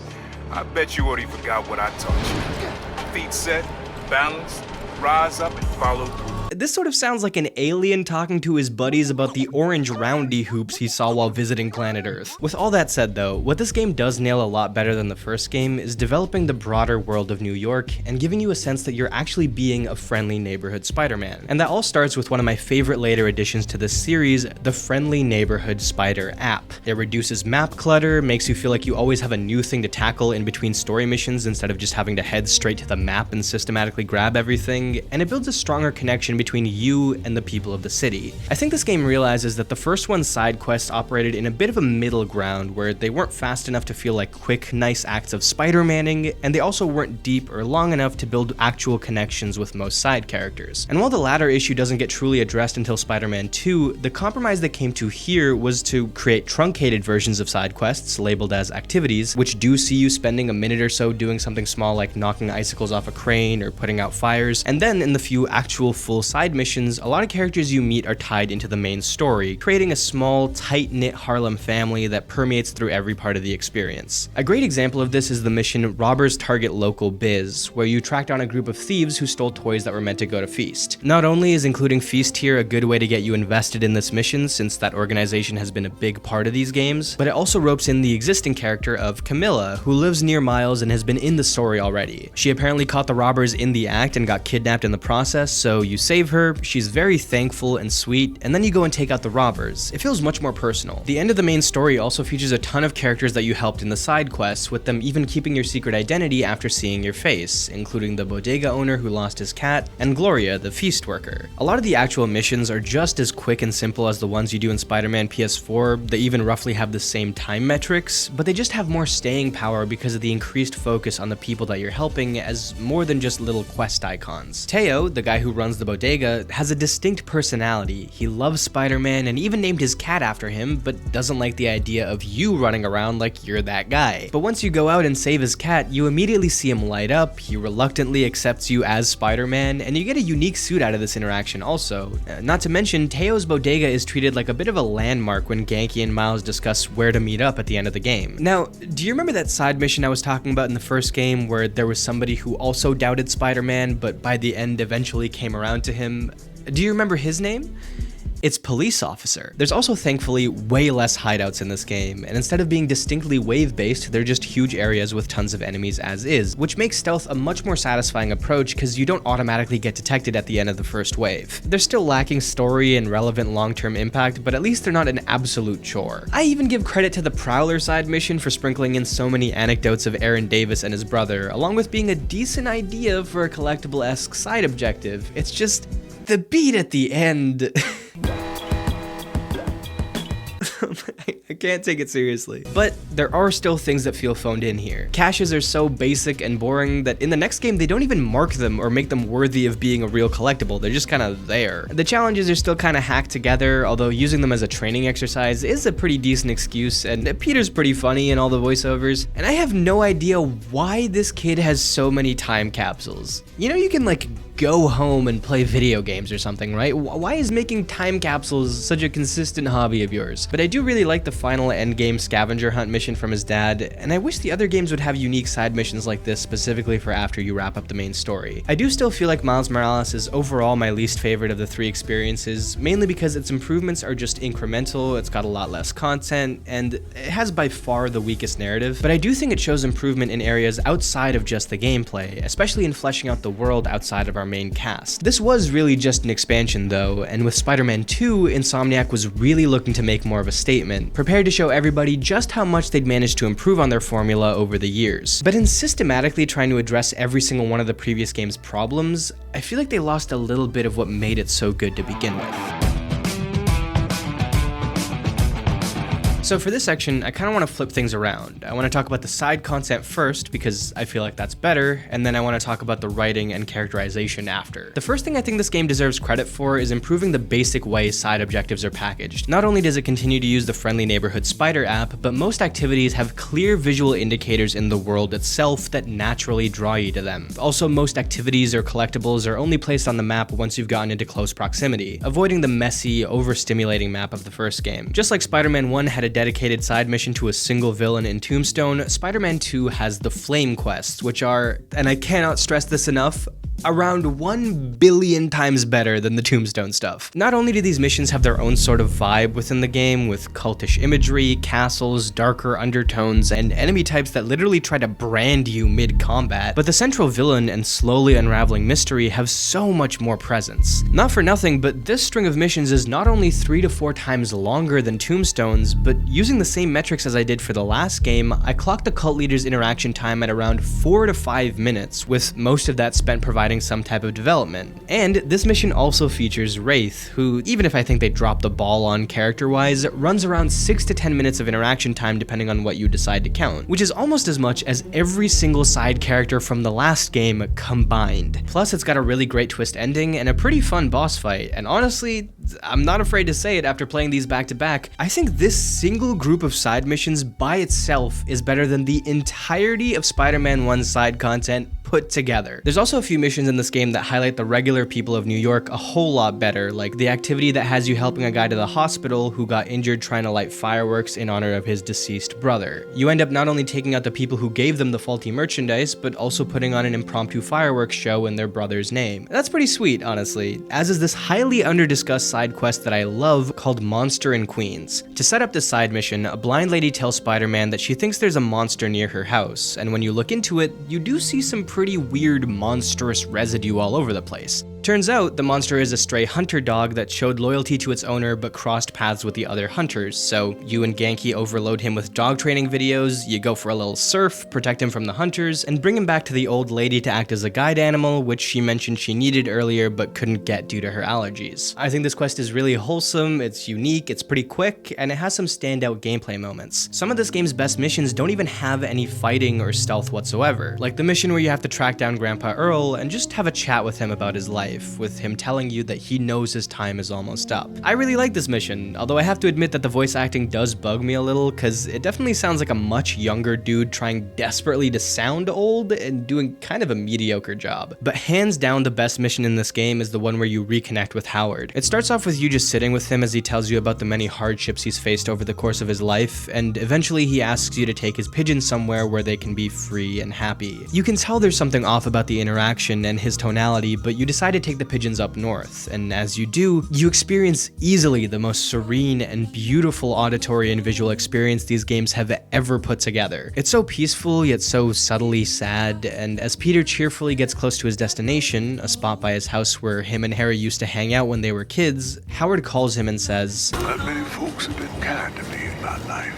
I bet you already forgot what I taught you. Feet set, balance, rise up and follow through. This sort of sounds like an alien talking to his buddies about the orange roundy hoops he saw while visiting planet Earth. With all that said though, what this game does nail a lot better than the first game is developing the broader world of New York and giving you a sense that you're actually being a friendly neighborhood Spider-Man. And that all starts with one of my favorite later additions to this series, the Friendly Neighborhood Spider app. It reduces map clutter, makes you feel like you always have a new thing to tackle in between story missions instead of just having to head straight to the map and systematically grab everything, and it builds a stronger connection between you and the people of the city. I think this game realizes that the first one's side quests operated in a bit of a middle ground where they weren't fast enough to feel like quick, nice acts of Spider-Manning, and they also weren't deep or long enough to build actual connections with most side characters. And while the latter issue doesn't get truly addressed until Spider-Man 2, the compromise they came to here was to create truncated versions of side quests labeled as activities, which do see you spending a minute or so doing something small like knocking icicles off a crane or putting out fires, and then in the few actual full side missions, a lot of characters you meet are tied into the main story, creating a small, tight-knit Harlem family that permeates through every part of the experience. A great example of this is the mission Robbers Target Local Biz, where you track down a group of thieves who stole toys that were meant to go to Feast. Not only is including Feast here a good way to get you invested in this mission, since that organization has been a big part of these games, but it also ropes in the existing character of Camilla, who lives near Miles and has been in the story already. She apparently caught the robbers in the act and got kidnapped in the process, so you save save her, she's very thankful and sweet, and then you go and take out the robbers. It feels much more personal. The end of the main story also features a ton of characters that you helped in the side quests, with them even keeping your secret identity after seeing your face, including the bodega owner who lost his cat, and Gloria, the feast worker. A lot of the actual missions are just as quick and simple as the ones you do in Spider-Man PS4, they even roughly have the same time metrics, but they just have more staying power because of the increased focus on the people that you're helping as more than just little quest icons. Teo, the guy who runs the bodega, has a distinct personality. He loves Spider-Man and even named his cat after him, but doesn't like the idea of you running around like you're that guy. But once you go out and save his cat, you immediately see him light up, he reluctantly accepts you as Spider-Man, and you get a unique suit out of this interaction also. Not to mention, Teo's bodega is treated like a bit of a landmark when Ganke and Miles discuss where to meet up at the end of the game. Now, do you remember that side mission I was talking about in the first game where there was somebody who also doubted Spider-Man, but by the end eventually came around to him? Do you remember his name? It's Police Officer. There's also thankfully way less hideouts in this game, and instead of being distinctly wave-based, they're just huge areas with tons of enemies as is, which makes stealth a much more satisfying approach because you don't automatically get detected at the end of the first wave. They're still lacking story and relevant long-term impact, but at least they're not an absolute chore. I even give credit to the Prowler side mission for sprinkling in so many anecdotes of Aaron Davis and his brother, along with being a decent idea for a collectible-esque side objective. It's just the beat at the end. I can't take it seriously. But there are still things that feel phoned in here. Caches are so basic and boring that in the next game they don't even mark them or make them worthy of being a real collectible, they're just kind of there. The challenges are still kind of hacked together, although using them as a training exercise is a pretty decent excuse, and Peter's pretty funny in all the voiceovers. And I have no idea why this kid has so many time capsules. You know, you can like go home and play video games or something, right? Why is making time capsules such a consistent hobby of yours? But I do really like the final endgame scavenger hunt mission from his dad, and I wish the other games would have unique side missions like this specifically for after you wrap up the main story. I do still feel like Miles Morales is overall my least favorite of the three experiences, mainly because its improvements are just incremental, it's got a lot less content, and it has by far the weakest narrative, but I do think it shows improvement in areas outside of just the gameplay, especially in fleshing out the world outside of our main cast. This was really just an expansion though, and with Spider-Man 2, Insomniac was really looking to make more of a statement, prepared to show everybody just how much they'd managed to improve on their formula over the years. But in systematically trying to address every single one of the previous game's problems, I feel like they lost a little bit of what made it so good to begin with. So for this section, I kind of want to flip things around. I want to talk about the side content first because I feel like that's better, and then I want to talk about the writing and characterization after. The first thing I think this game deserves credit for is improving the basic way side objectives are packaged. Not only does it continue to use the Friendly Neighborhood Spider app, but most activities have clear visual indicators in the world itself that naturally draw you to them. Also, most activities or collectibles are only placed on the map once you've gotten into close proximity, avoiding the messy, overstimulating map of the first game. Just like Spider-Man 1 had a dedicated side mission to a single villain in Tombstone, Spider-Man 2 has the Flame quests, which are, and I cannot stress this enough, around 1 billion times better than the Tombstone stuff. Not only do these missions have their own sort of vibe within the game, with cultish imagery, castles, darker undertones, and enemy types that literally try to brand you mid-combat, but the central villain and slowly unraveling mystery have so much more presence. Not for nothing, but this string of missions is not only 3 to 4 times longer than Tombstone's, but using the same metrics as I did for the last game, I clocked the cult leader's interaction time at around 4 to 5 minutes, with most of that spent providing some type of development. And this mission also features Wraith, who, even if I think they dropped the ball on character-wise, runs around 6 to 10 minutes of interaction time depending on what you decide to count, which is almost as much as every single side character from the last game combined. Plus, it's got a really great twist ending and a pretty fun boss fight, and honestly, I'm not afraid to say it after playing these back to back, I think this single group of side missions by itself is better than the entirety of Spider-Man 1's side content put together. There's also a few missions in this game that highlight the regular people of New York a whole lot better, like the activity that has you helping a guy to the hospital who got injured trying to light fireworks in honor of his deceased brother. You end up not only taking out the people who gave them the faulty merchandise, but also putting on an impromptu fireworks show in their brother's name. That's pretty sweet, honestly, as is this highly under-discussed side quest that I love called Monster in Queens. To set up this side mission, a blind lady tells Spider-Man that she thinks there's a monster near her house, and when you look into it, you do see some pretty weird monstrous residue all over the place. Turns out, the monster is a stray hunter dog that showed loyalty to its owner but crossed paths with the other hunters, so you and Genki overload him with dog training videos, you go for a little surf, protect him from the hunters, and bring him back to the old lady to act as a guide animal, which she mentioned she needed earlier but couldn't get due to her allergies. I think this quest is really wholesome, it's unique, it's pretty quick, and it has some standout gameplay moments. Some of this game's best missions don't even have any fighting or stealth whatsoever, like the mission where you have to track down Grandpa Earl and just have a chat with him about his life, with him telling you that he knows his time is almost up. I really like this mission, although I have to admit that the voice acting does bug me a little, cause it definitely sounds like a much younger dude trying desperately to sound old and doing kind of a mediocre job. But hands down the best mission in this game is the one where you reconnect with Howard. It starts off with you just sitting with him as he tells you about the many hardships he's faced over the course of his life, and eventually he asks you to take his pigeons somewhere where they can be free and happy. You can tell there's something off about the interaction and his tonality, but you decide to take the pigeons up north, and as you do, you experience easily the most serene and beautiful auditory and visual experience these games have ever put together. It's so peaceful yet so subtly sad, and as Peter cheerfully gets close to his destination, a spot by his house where him and Harry used to hang out when they were kids, Howard calls him and says, "Not many folks have been kind to me in my life."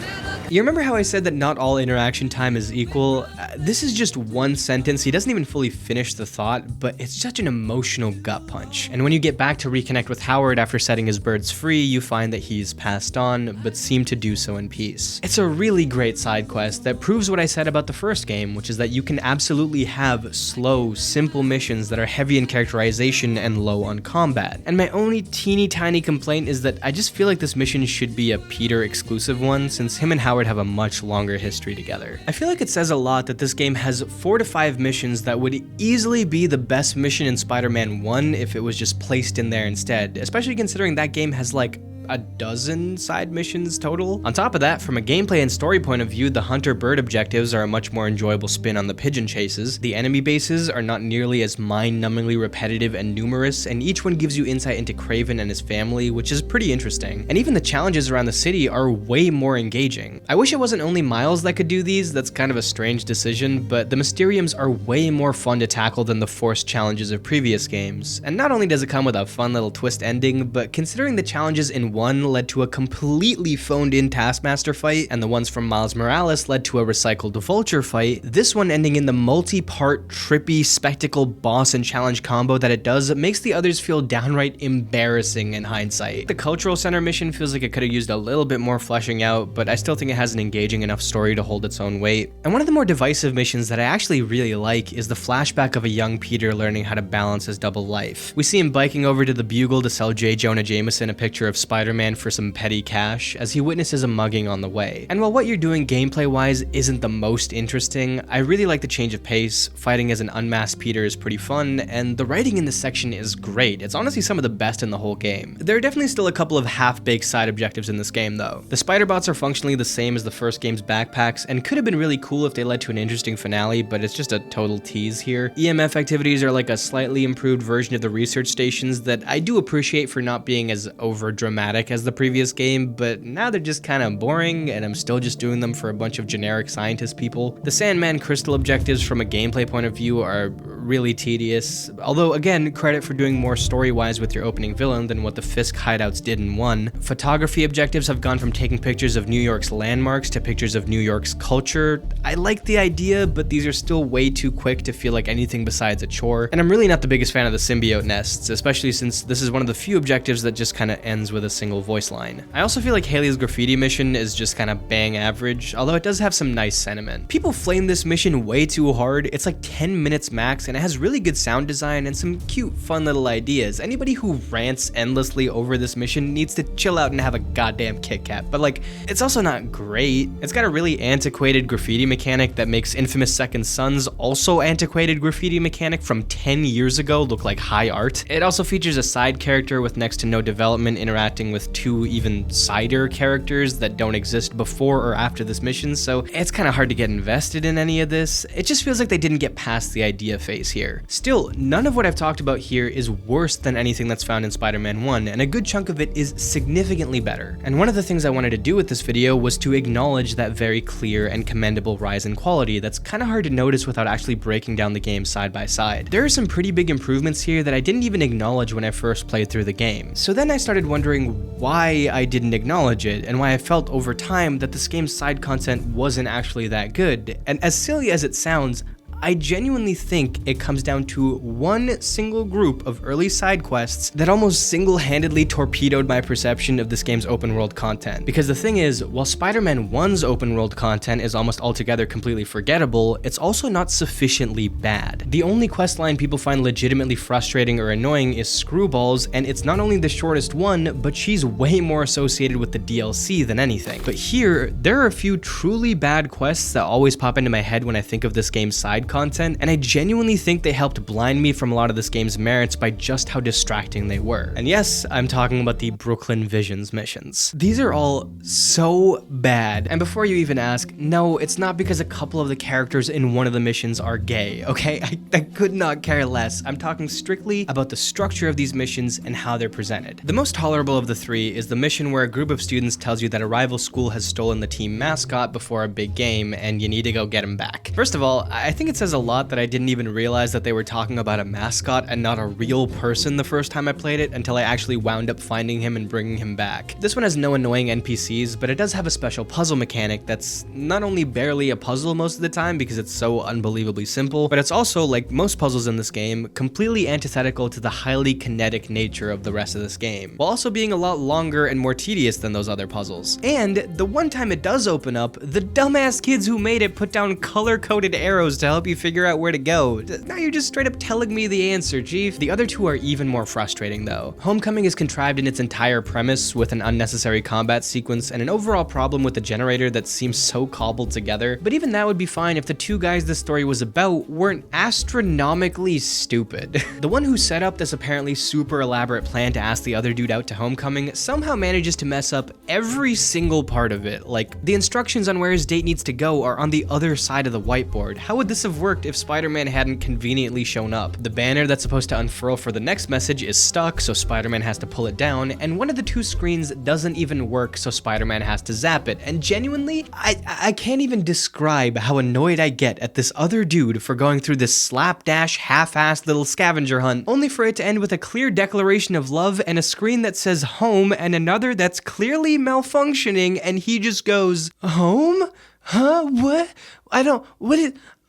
You remember how I said that not all interaction time is equal? This is just one sentence, he doesn't even fully finish the thought, but it's such an emotional gut punch. And when you get back to reconnect with Howard after setting his birds free, you find that he's passed on, but seemed to do so in peace. It's a really great side quest that proves what I said about the first game, which is that you can absolutely have slow, simple missions that are heavy in characterization and low on combat. And my only teeny tiny complaint is that I just feel like this mission should be a Peter exclusive one, since him and Howard have a much longer history together. I feel like it says a lot that this game has 4 to 5 missions that would easily be the best mission in Spider-Man 1 if it was just placed in there instead, especially considering that game has like a dozen side missions total. On top of that, from a gameplay and story point of view, the hunter-bird objectives are a much more enjoyable spin on the pigeon chases. The enemy bases are not nearly as mind-numbingly repetitive and numerous, and each one gives you insight into Kraven and his family, which is pretty interesting. And even the challenges around the city are way more engaging. I wish it wasn't only Miles that could do these, that's kind of a strange decision, but the Mysteriums are way more fun to tackle than the forced challenges of previous games. And not only does it come with a fun little twist ending, but considering the challenges in 1 led to a completely phoned-in Taskmaster fight, and the ones from Miles Morales led to a recycled Vulture fight, this one ending in the multi-part, trippy, spectacle boss and challenge combo that it does makes the others feel downright embarrassing in hindsight. The Cultural Center mission feels like it could have used a little bit more fleshing out, but I still think it has an engaging enough story to hold its own weight. And one of the more divisive missions that I actually really like is the flashback of a young Peter learning how to balance his double life. We see him biking over to the Bugle to sell J. Jonah Jameson a picture of Spider-Man for some petty cash as he witnesses a mugging on the way. And while what you're doing gameplay-wise isn't the most interesting, I really like the change of pace. Fighting as an unmasked Peter is pretty fun, and the writing in this section is great. It's honestly some of the best in the whole game. There are definitely still a couple of half-baked side objectives in this game though. The spider bots are functionally the same as the first game's backpacks, and could have been really cool if they led to an interesting finale, but it's just a total tease here. EMF activities are like a slightly improved version of the research stations that I do appreciate for not being as over-dramatic as the previous game, but now they're just kind of boring, and I'm still just doing them for a bunch of generic scientist people. The Sandman crystal objectives from a gameplay point of view are really tedious, although again, credit for doing more story-wise with your opening villain than what the Fisk hideouts did in 1. Photography objectives have gone from taking pictures of New York's landmarks to pictures of New York's culture. I like the idea, but these are still way too quick to feel like anything besides a chore, and I'm really not the biggest fan of the symbiote nests, especially since this is one of the few objectives that just kind of ends with a single voice line. I also feel like Haley's graffiti mission is just kind of bang average, although it does have some nice sentiment. People flame this mission way too hard. It's like 10 minutes max, and it has really good sound design and some cute, fun little ideas. Anybody who rants endlessly over this mission needs to chill out and have a goddamn Kit Kat, but like, it's also not great. It's got a really antiquated graffiti mechanic that makes Infamous Second Son's also antiquated graffiti mechanic from 10 years ago look like high art. It also features a side character with next to no development interacting with 2 even sider characters that don't exist before or after this mission, so it's kind of hard to get invested in any of this. It just feels like they didn't get past the idea phase case here. Still, none of what I've talked about here is worse than anything that's found in Spider-Man 1, and a good chunk of it is significantly better. And one of the things I wanted to do with this video was to acknowledge that very clear and commendable rise in quality that's kind of hard to notice without actually breaking down the game side by side. There are some pretty big improvements here that I didn't even acknowledge when I first played through the game. So then I started wondering why I didn't acknowledge it, and why I felt over time that this game's side content wasn't actually that good. And as silly as it sounds, I genuinely think it comes down to one single group of early side quests that almost single-handedly torpedoed my perception of this game's open world content. Because the thing is, while Spider-Man 1's open world content is almost altogether completely forgettable, it's also not sufficiently bad. The only quest line people find legitimately frustrating or annoying is Screwballs, and it's not only the shortest one, but she's way more associated with the DLC than anything. But here, there are a few truly bad quests that always pop into my head when I think of this game's side content, and I genuinely think they helped blind me from a lot of this game's merits by just how distracting they were. And yes, I'm talking about the Brooklyn Visions missions. These are all so bad. And before you even ask, no, it's not because a couple of the characters in one of the missions are gay, okay? I could not care less. I'm talking strictly about the structure of these missions and how they're presented. The most tolerable of the three is the mission where a group of students tells you that a rival school has stolen the team mascot before a big game and you need to go get him back. First of all, I think it says a lot that I didn't even realize that they were talking about a mascot and not a real person the first time I played it until I actually wound up finding him and bringing him back. This one has no annoying NPCs, but it does have a special puzzle mechanic that's not only barely a puzzle most of the time because it's so unbelievably simple, but it's also, like most puzzles in this game, completely antithetical to the highly kinetic nature of the rest of this game, while also being a lot longer and more tedious than those other puzzles. And the one time it does open up, the dumbass kids who made it put down color-coded arrows to help you figure out where to go. Now you're just straight up telling me the answer, Chief. The other two are even more frustrating though. Homecoming is contrived in its entire premise with an unnecessary combat sequence and an overall problem with the generator that seems so cobbled together, but even that would be fine if the two guys this story was about weren't astronomically stupid. The one who set up this apparently super elaborate plan to ask the other dude out to Homecoming somehow manages to mess up every single part of it. Like, the instructions on where his date needs to go are on the other side of the whiteboard. How would this have worked if Spider-Man hadn't conveniently shown up? The banner that's supposed to unfurl for the next message is stuck, so Spider-Man has to pull it down, and one of the two screens doesn't even work, so Spider-Man has to zap it. And genuinely, I can't even describe how annoyed I get at this other dude for going through this slapdash, half-assed little scavenger hunt, only for it to end with a clear declaration of love and a screen that says home and another that's clearly malfunctioning, and he just goes, home? Huh? What?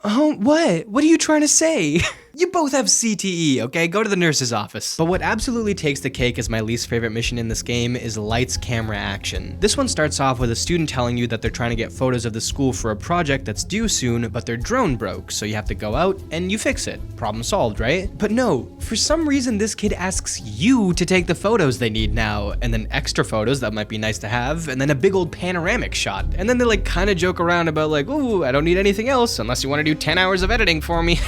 Home? What? What are you trying to say? You both have CTE, okay? Go to the nurse's office. But what absolutely takes the cake as my least favorite mission in this game is lights, camera, action. This one starts off with a student telling you that they're trying to get photos of the school for a project that's due soon, but their drone broke, so you have to go out and you fix it. Problem solved, right? But no, for some reason this kid asks you to take the photos they need now, and then extra photos that might be nice to have, and then a big old panoramic shot. And then they like kind of joke around about like, ooh, I don't need anything else unless you want to do 10 hours of editing for me.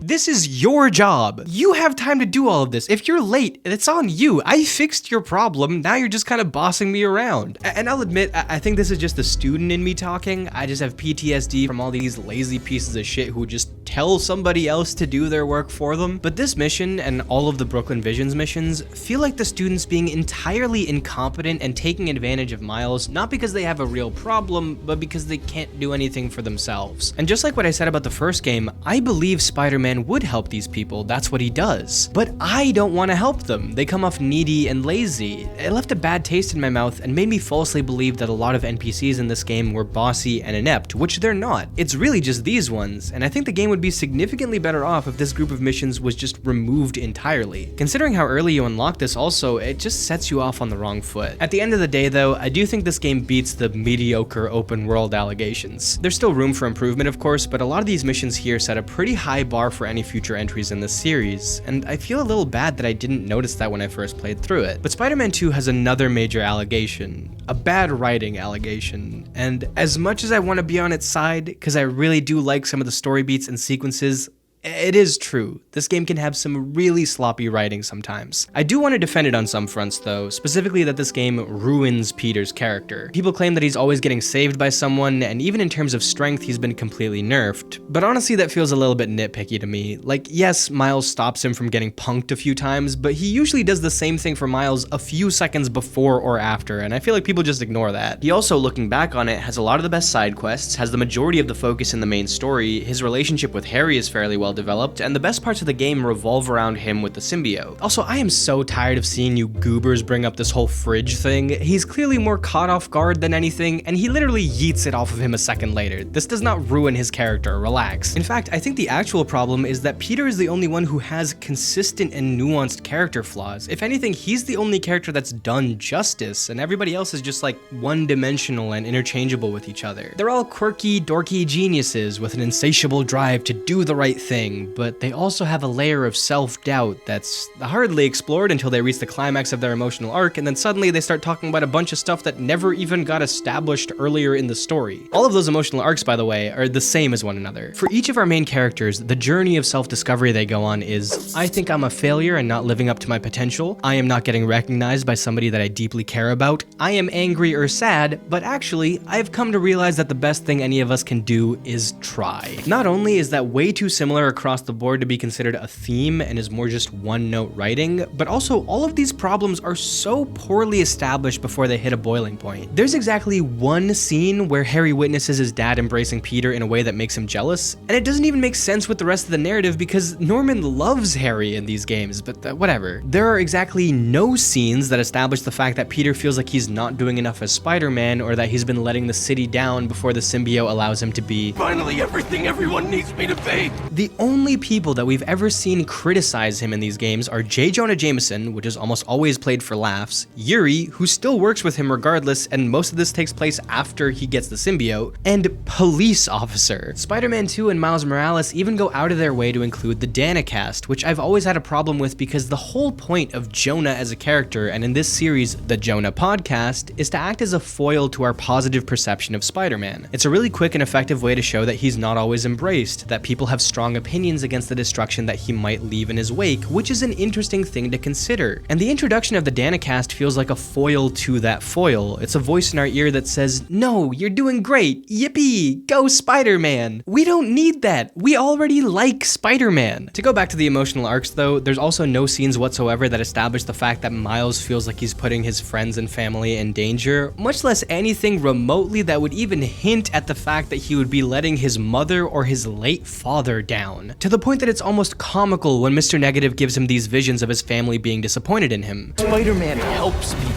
This is your job. You have time to do all of this. If you're late, it's on you. I fixed your problem. Now you're just kind of bossing me around. And I'll admit, I think this is just the student in me talking. I just have PTSD from all these lazy pieces of shit who just tell somebody else to do their work for them. But this mission and all of the Brooklyn Visions missions feel like the students being entirely incompetent and taking advantage of Miles, not because they have a real problem, but because they can't do anything for themselves. And just like what I said about the first game, I believe Spider-Man would help these people. That's what he does. But I don't want to help them. They come off needy and lazy. It left a bad taste in my mouth and made me falsely believe that a lot of NPCs in this game were bossy and inept, which they're not. It's really just these ones, and I think the game would be significantly better off if this group of missions was just removed entirely. Considering how early you unlock this also, it just sets you off on the wrong foot. At the end of the day though, I do think this game beats the mediocre open world allegations. There's still room for improvement of course, but a lot of these missions here set a pretty high bar for any future entries in this series, and I feel a little bad that I didn't notice that when I first played through it. But Spider-Man 2 has another major allegation, a bad writing allegation, and as much as I want to be on its side, because I really do like some of the story beats and sequences, It is true. This game can have some really sloppy writing sometimes. I do want to defend it on some fronts though, specifically that this game ruins Peter's character. People claim that he's always getting saved by someone, and even in terms of strength he's been completely nerfed, but honestly that feels a little bit nitpicky to me. Like, yes, Miles stops him from getting punked a few times, but he usually does the same thing for Miles a few seconds before or after, and I feel like people just ignore that. He also, looking back on it, has a lot of the best side quests, has the majority of the focus in the main story, his relationship with Harry is fairly well developed, and the best parts of the game revolve around him with the symbiote. Also, I am so tired of seeing you goobers bring up this whole fridge thing. He's clearly more caught off guard than anything, and he literally yeets it off of him a second later. This does not ruin his character, relax. In fact, I think the actual problem is that Peter is the only one who has consistent and nuanced character flaws. If anything, he's the only character that's done justice, and everybody else is just like one-dimensional and interchangeable with each other. They're all quirky, dorky geniuses with an insatiable drive to do the right thing, but they also have a layer of self-doubt that's hardly explored until they reach the climax of their emotional arc, and then suddenly they start talking about a bunch of stuff that never even got established earlier in the story. All of those emotional arcs, by the way, are the same as one another. For each of our main characters, the journey of self-discovery they go on is, I think I'm a failure and not living up to my potential, I am not getting recognized by somebody that I deeply care about, I am angry or sad, but actually, I've come to realize that the best thing any of us can do is try. Not only is that way too similar across the board to be considered a theme and is more just one-note writing, but also all of these problems are so poorly established before they hit a boiling point. There's exactly one scene where Harry witnesses his dad embracing Peter in a way that makes him jealous, and it doesn't even make sense with the rest of the narrative because Norman loves Harry in these games, but whatever. There are exactly no scenes that establish the fact that Peter feels like he's not doing enough as Spider-Man or that he's been letting the city down before the symbiote allows him to be finally everything everyone needs me to be. The only people that we've ever seen criticize him in these games are J. Jonah Jameson, which is almost always played for laughs, Yuri, who still works with him regardless, and most of this takes place after he gets the symbiote, and Police Officer. Spider-Man 2 and Miles Morales even go out of their way to include the Danicast, which I've always had a problem with because the whole point of Jonah as a character, and in this series, the Jonah podcast, is to act as a foil to our positive perception of Spider-Man. It's a really quick and effective way to show that he's not always embraced, that people have strong opinions against the destruction that he might leave in his wake, which is an interesting thing to consider. And the introduction of the Danicast feels like a foil to that foil. It's a voice in our ear that says, no, you're doing great, yippee, go Spider-Man. We don't need that, we already like Spider-Man. To go back to the emotional arcs though, there's also no scenes whatsoever that establish the fact that Miles feels like he's putting his friends and family in danger, much less anything remotely that would even hint at the fact that he would be letting his mother or his late father down. To the point that it's almost comical when Mr. Negative gives him these visions of his family being disappointed in him. Spider-Man helps people.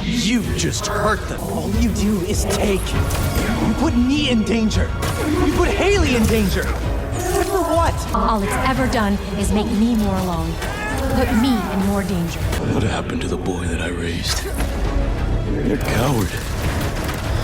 You just hurt them. All you do is take. You put me in danger. You put Haley in danger. For what? All it's ever done is make me more alone. Put me in more danger. What happened to the boy that I raised? You're a coward.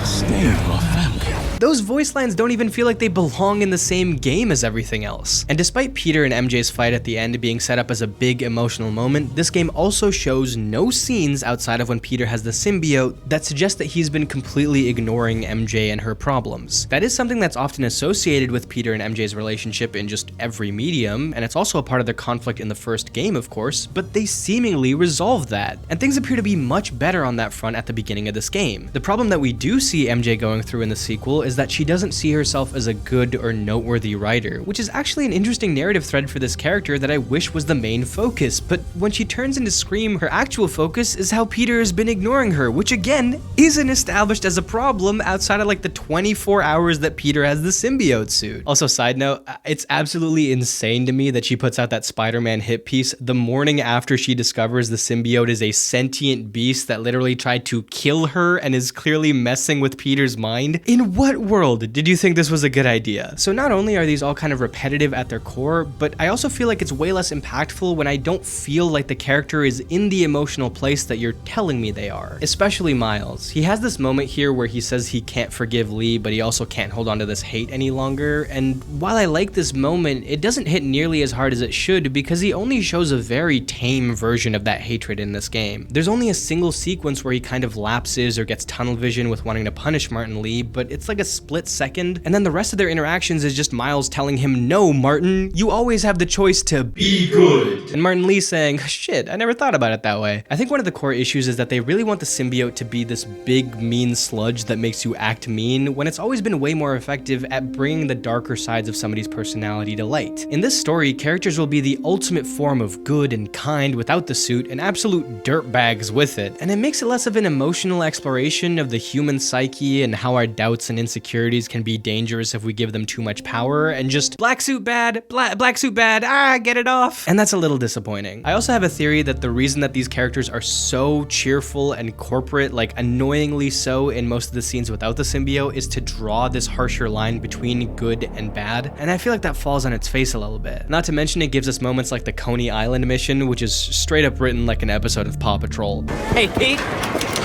Stay with my family. Those voice lines don't even feel like they belong in the same game as everything else. And despite Peter and MJ's fight at the end being set up as a big emotional moment, this game also shows no scenes outside of when Peter has the symbiote that suggest that he's been completely ignoring MJ and her problems. That is something that's often associated with Peter and MJ's relationship in just every medium, and it's also a part of their conflict in the first game, of course, but they seemingly resolve that. And things appear to be much better on that front at the beginning of this game. The problem that we do see MJ going through in the sequel is that she doesn't see herself as a good or noteworthy writer, which is actually an interesting narrative thread for this character that I wish was the main focus, but when she turns into Scream, her actual focus is how Peter has been ignoring her, which again, isn't established as a problem outside of like the 24 hours that Peter has the symbiote suit. Also, side note, it's absolutely insane to me that she puts out that Spider-Man hit piece the morning after she discovers the symbiote is a sentient beast that literally tried to kill her and is clearly messing with Peter's mind. In what world did you think this was a good idea? So not only are these all kind of repetitive at their core, but I also feel like it's way less impactful when I don't feel like the character is in the emotional place that you're telling me they are. Especially Miles. He has this moment here where he says he can't forgive Lee, but he also can't hold on to this hate any longer, and while I like this moment, it doesn't hit nearly as hard as it should because he only shows a very tame version of that hatred in this game. There's only a single sequence where he kind of lapses or gets tunnel vision with wanting to punish Martin Lee, but it's like a a split second, and then the rest of their interactions is just Miles telling him, "No, Martin, you always have the choice to be good." And Martin Lee saying, "Shit, I never thought about it that way." I think one of the core issues is that they really want the symbiote to be this big, mean sludge that makes you act mean, when it's always been way more effective at bringing the darker sides of somebody's personality to light. In this story, characters will be the ultimate form of good and kind without the suit, and absolute dirtbags with it. And it makes it less of an emotional exploration of the human psyche and how our doubts and insecurities can be dangerous if we give them too much power, and just black suit bad, black suit bad, get it off. And that's a little disappointing. I also have a theory that the reason that these characters are so cheerful and corporate, like annoyingly so in most of the scenes without the symbiote, is to draw this harsher line between good and bad. And I feel like that falls on its face a little bit. Not to mention it gives us moments like the Coney Island mission, which is straight up written like an episode of Paw Patrol. Hey, Pete,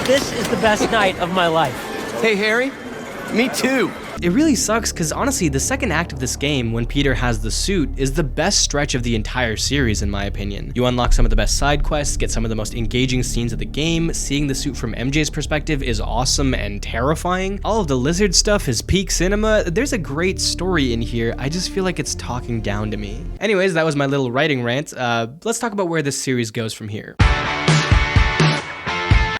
this is the best night of my life. Hey, Harry. Me too. It really sucks because honestly, the second act of this game, when Peter has the suit, is the best stretch of the entire series in my opinion. You unlock some of the best side quests, get some of the most engaging scenes of the game, seeing the suit from MJ's perspective is awesome and terrifying. All of the lizard stuff is peak cinema. There's a great story in here, I just feel like it's talking down to me. Anyways, that was my little writing rant. Let's talk about where this series goes from here.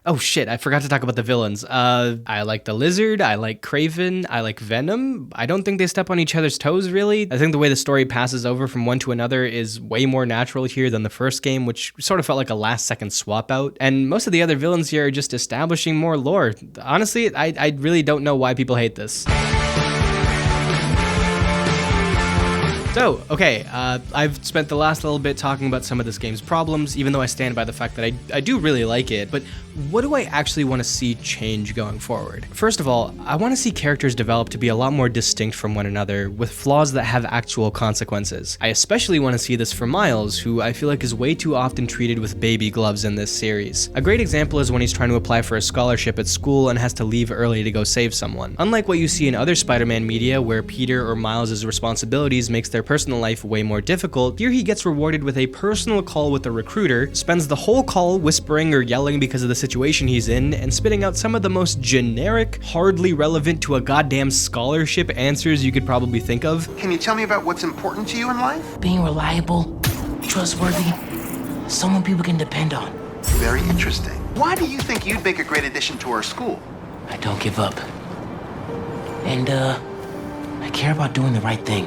Oh shit, I forgot to talk about the villains. I like the Lizard, I like Kraven, I like Venom. I don't think they step on each other's toes really. I think the way the story passes over from one to another is way more natural here than the first game, which sort of felt like a last second swap out. And most of the other villains here are just establishing more lore. Honestly, I really don't know why people hate this. So, okay, I've spent the last little bit talking about some of this game's problems, even though I stand by the fact that I do really like it, but what do I actually want to see change going forward? First of all, I want to see characters develop to be a lot more distinct from one another, with flaws that have actual consequences. I especially want to see this for Miles, who I feel like is way too often treated with baby gloves in this series. A great example is when he's trying to apply for a scholarship at school and has to leave early to go save someone. Unlike what you see in other Spider-Man media, where Peter or Miles' responsibilities makes their personal life way more difficult, here he gets rewarded with a personal call with a recruiter, spends the whole call whispering or yelling because of the situation he's in, and spitting out some of the most generic, hardly relevant to a goddamn scholarship answers you could probably think of. Can you tell me about what's important to you in life? Being reliable, trustworthy, someone people can depend on. Very interesting. Why do you think you'd make a great addition to our school? I don't give up. And, I care about doing the right thing.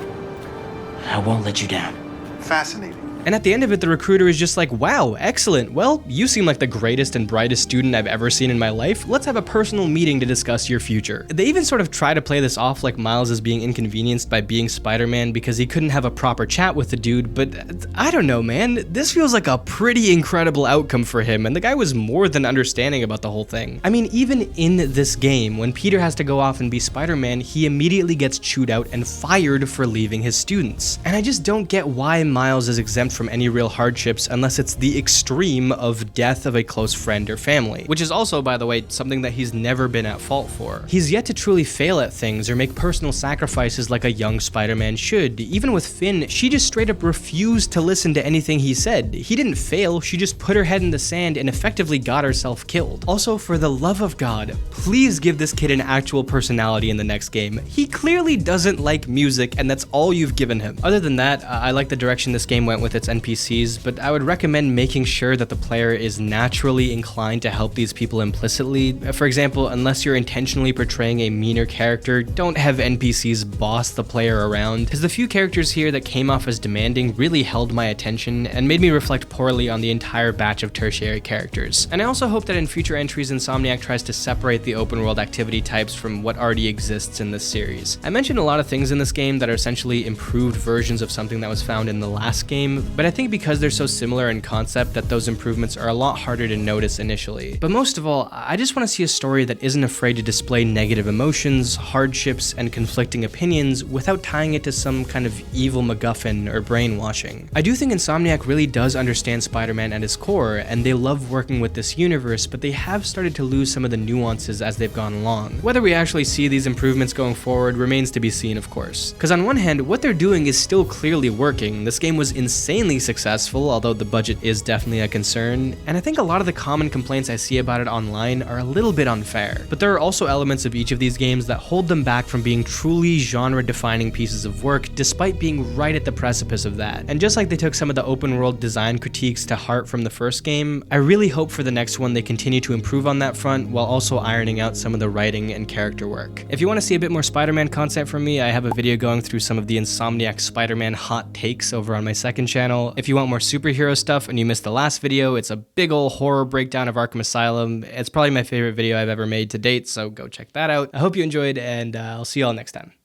I won't let you down. Fascinating. And at the end of it, the recruiter is just like, "Wow, excellent. Well, you seem like the greatest and brightest student I've ever seen in my life. Let's have a personal meeting to discuss your future." They even sort of try to play this off like Miles is being inconvenienced by being Spider-Man because he couldn't have a proper chat with the dude, but I don't know, man. This feels like a pretty incredible outcome for him, and the guy was more than understanding about the whole thing. I mean, even in this game, when Peter has to go off and be Spider-Man, he immediately gets chewed out and fired for leaving his students. And I just don't get why Miles is exempt from any real hardships unless it's the extreme of death of a close friend or family, which is also, by the way, something that he's never been at fault for. He's yet to truly fail at things or make personal sacrifices like a young Spider-Man should. Even with Finn, she just straight up refused to listen to anything he said. He didn't fail, she just put her head in the sand and effectively got herself killed. Also, for the love of God, please give this kid an actual personality in the next game. He clearly doesn't like music, and that's all you've given him. Other than that, I like the direction this game went with its NPCs, but I would recommend making sure that the player is naturally inclined to help these people implicitly. For example, unless you're intentionally portraying a meaner character, don't have NPCs boss the player around, because the few characters here that came off as demanding really held my attention and made me reflect poorly on the entire batch of tertiary characters. And I also hope that in future entries, Insomniac tries to separate the open world activity types from what already exists in this series. I mentioned a lot of things in this game that are essentially improved versions of something that was found in the last game, but I think because they're so similar in concept that those improvements are a lot harder to notice initially. But most of all, I just want to see a story that isn't afraid to display negative emotions, hardships, and conflicting opinions without tying it to some kind of evil MacGuffin or brainwashing. I do think Insomniac really does understand Spider-Man at his core, and they love working with this universe, but they have started to lose some of the nuances as they've gone along. Whether we actually see these improvements going forward remains to be seen, of course. Because on one hand, what they're doing is still clearly working. This game was insanely successful, although the budget is definitely a concern, and I think a lot of the common complaints I see about it online are a little bit unfair. But there are also elements of each of these games that hold them back from being truly genre-defining pieces of work, despite being right at the precipice of that. And just like they took some of the open world design critiques to heart from the first game, I really hope for the next one they continue to improve on that front while also ironing out some of the writing and character work. If you want to see a bit more Spider-Man content from me, I have a video going through some of the Insomniac Spider-Man hot takes over on my second channel. If you want more superhero stuff and you missed the last video, it's a big ol' horror breakdown of Arkham Asylum. It's probably my favorite video I've ever made to date, so go check that out. I hope you enjoyed, and I'll see y'all next time.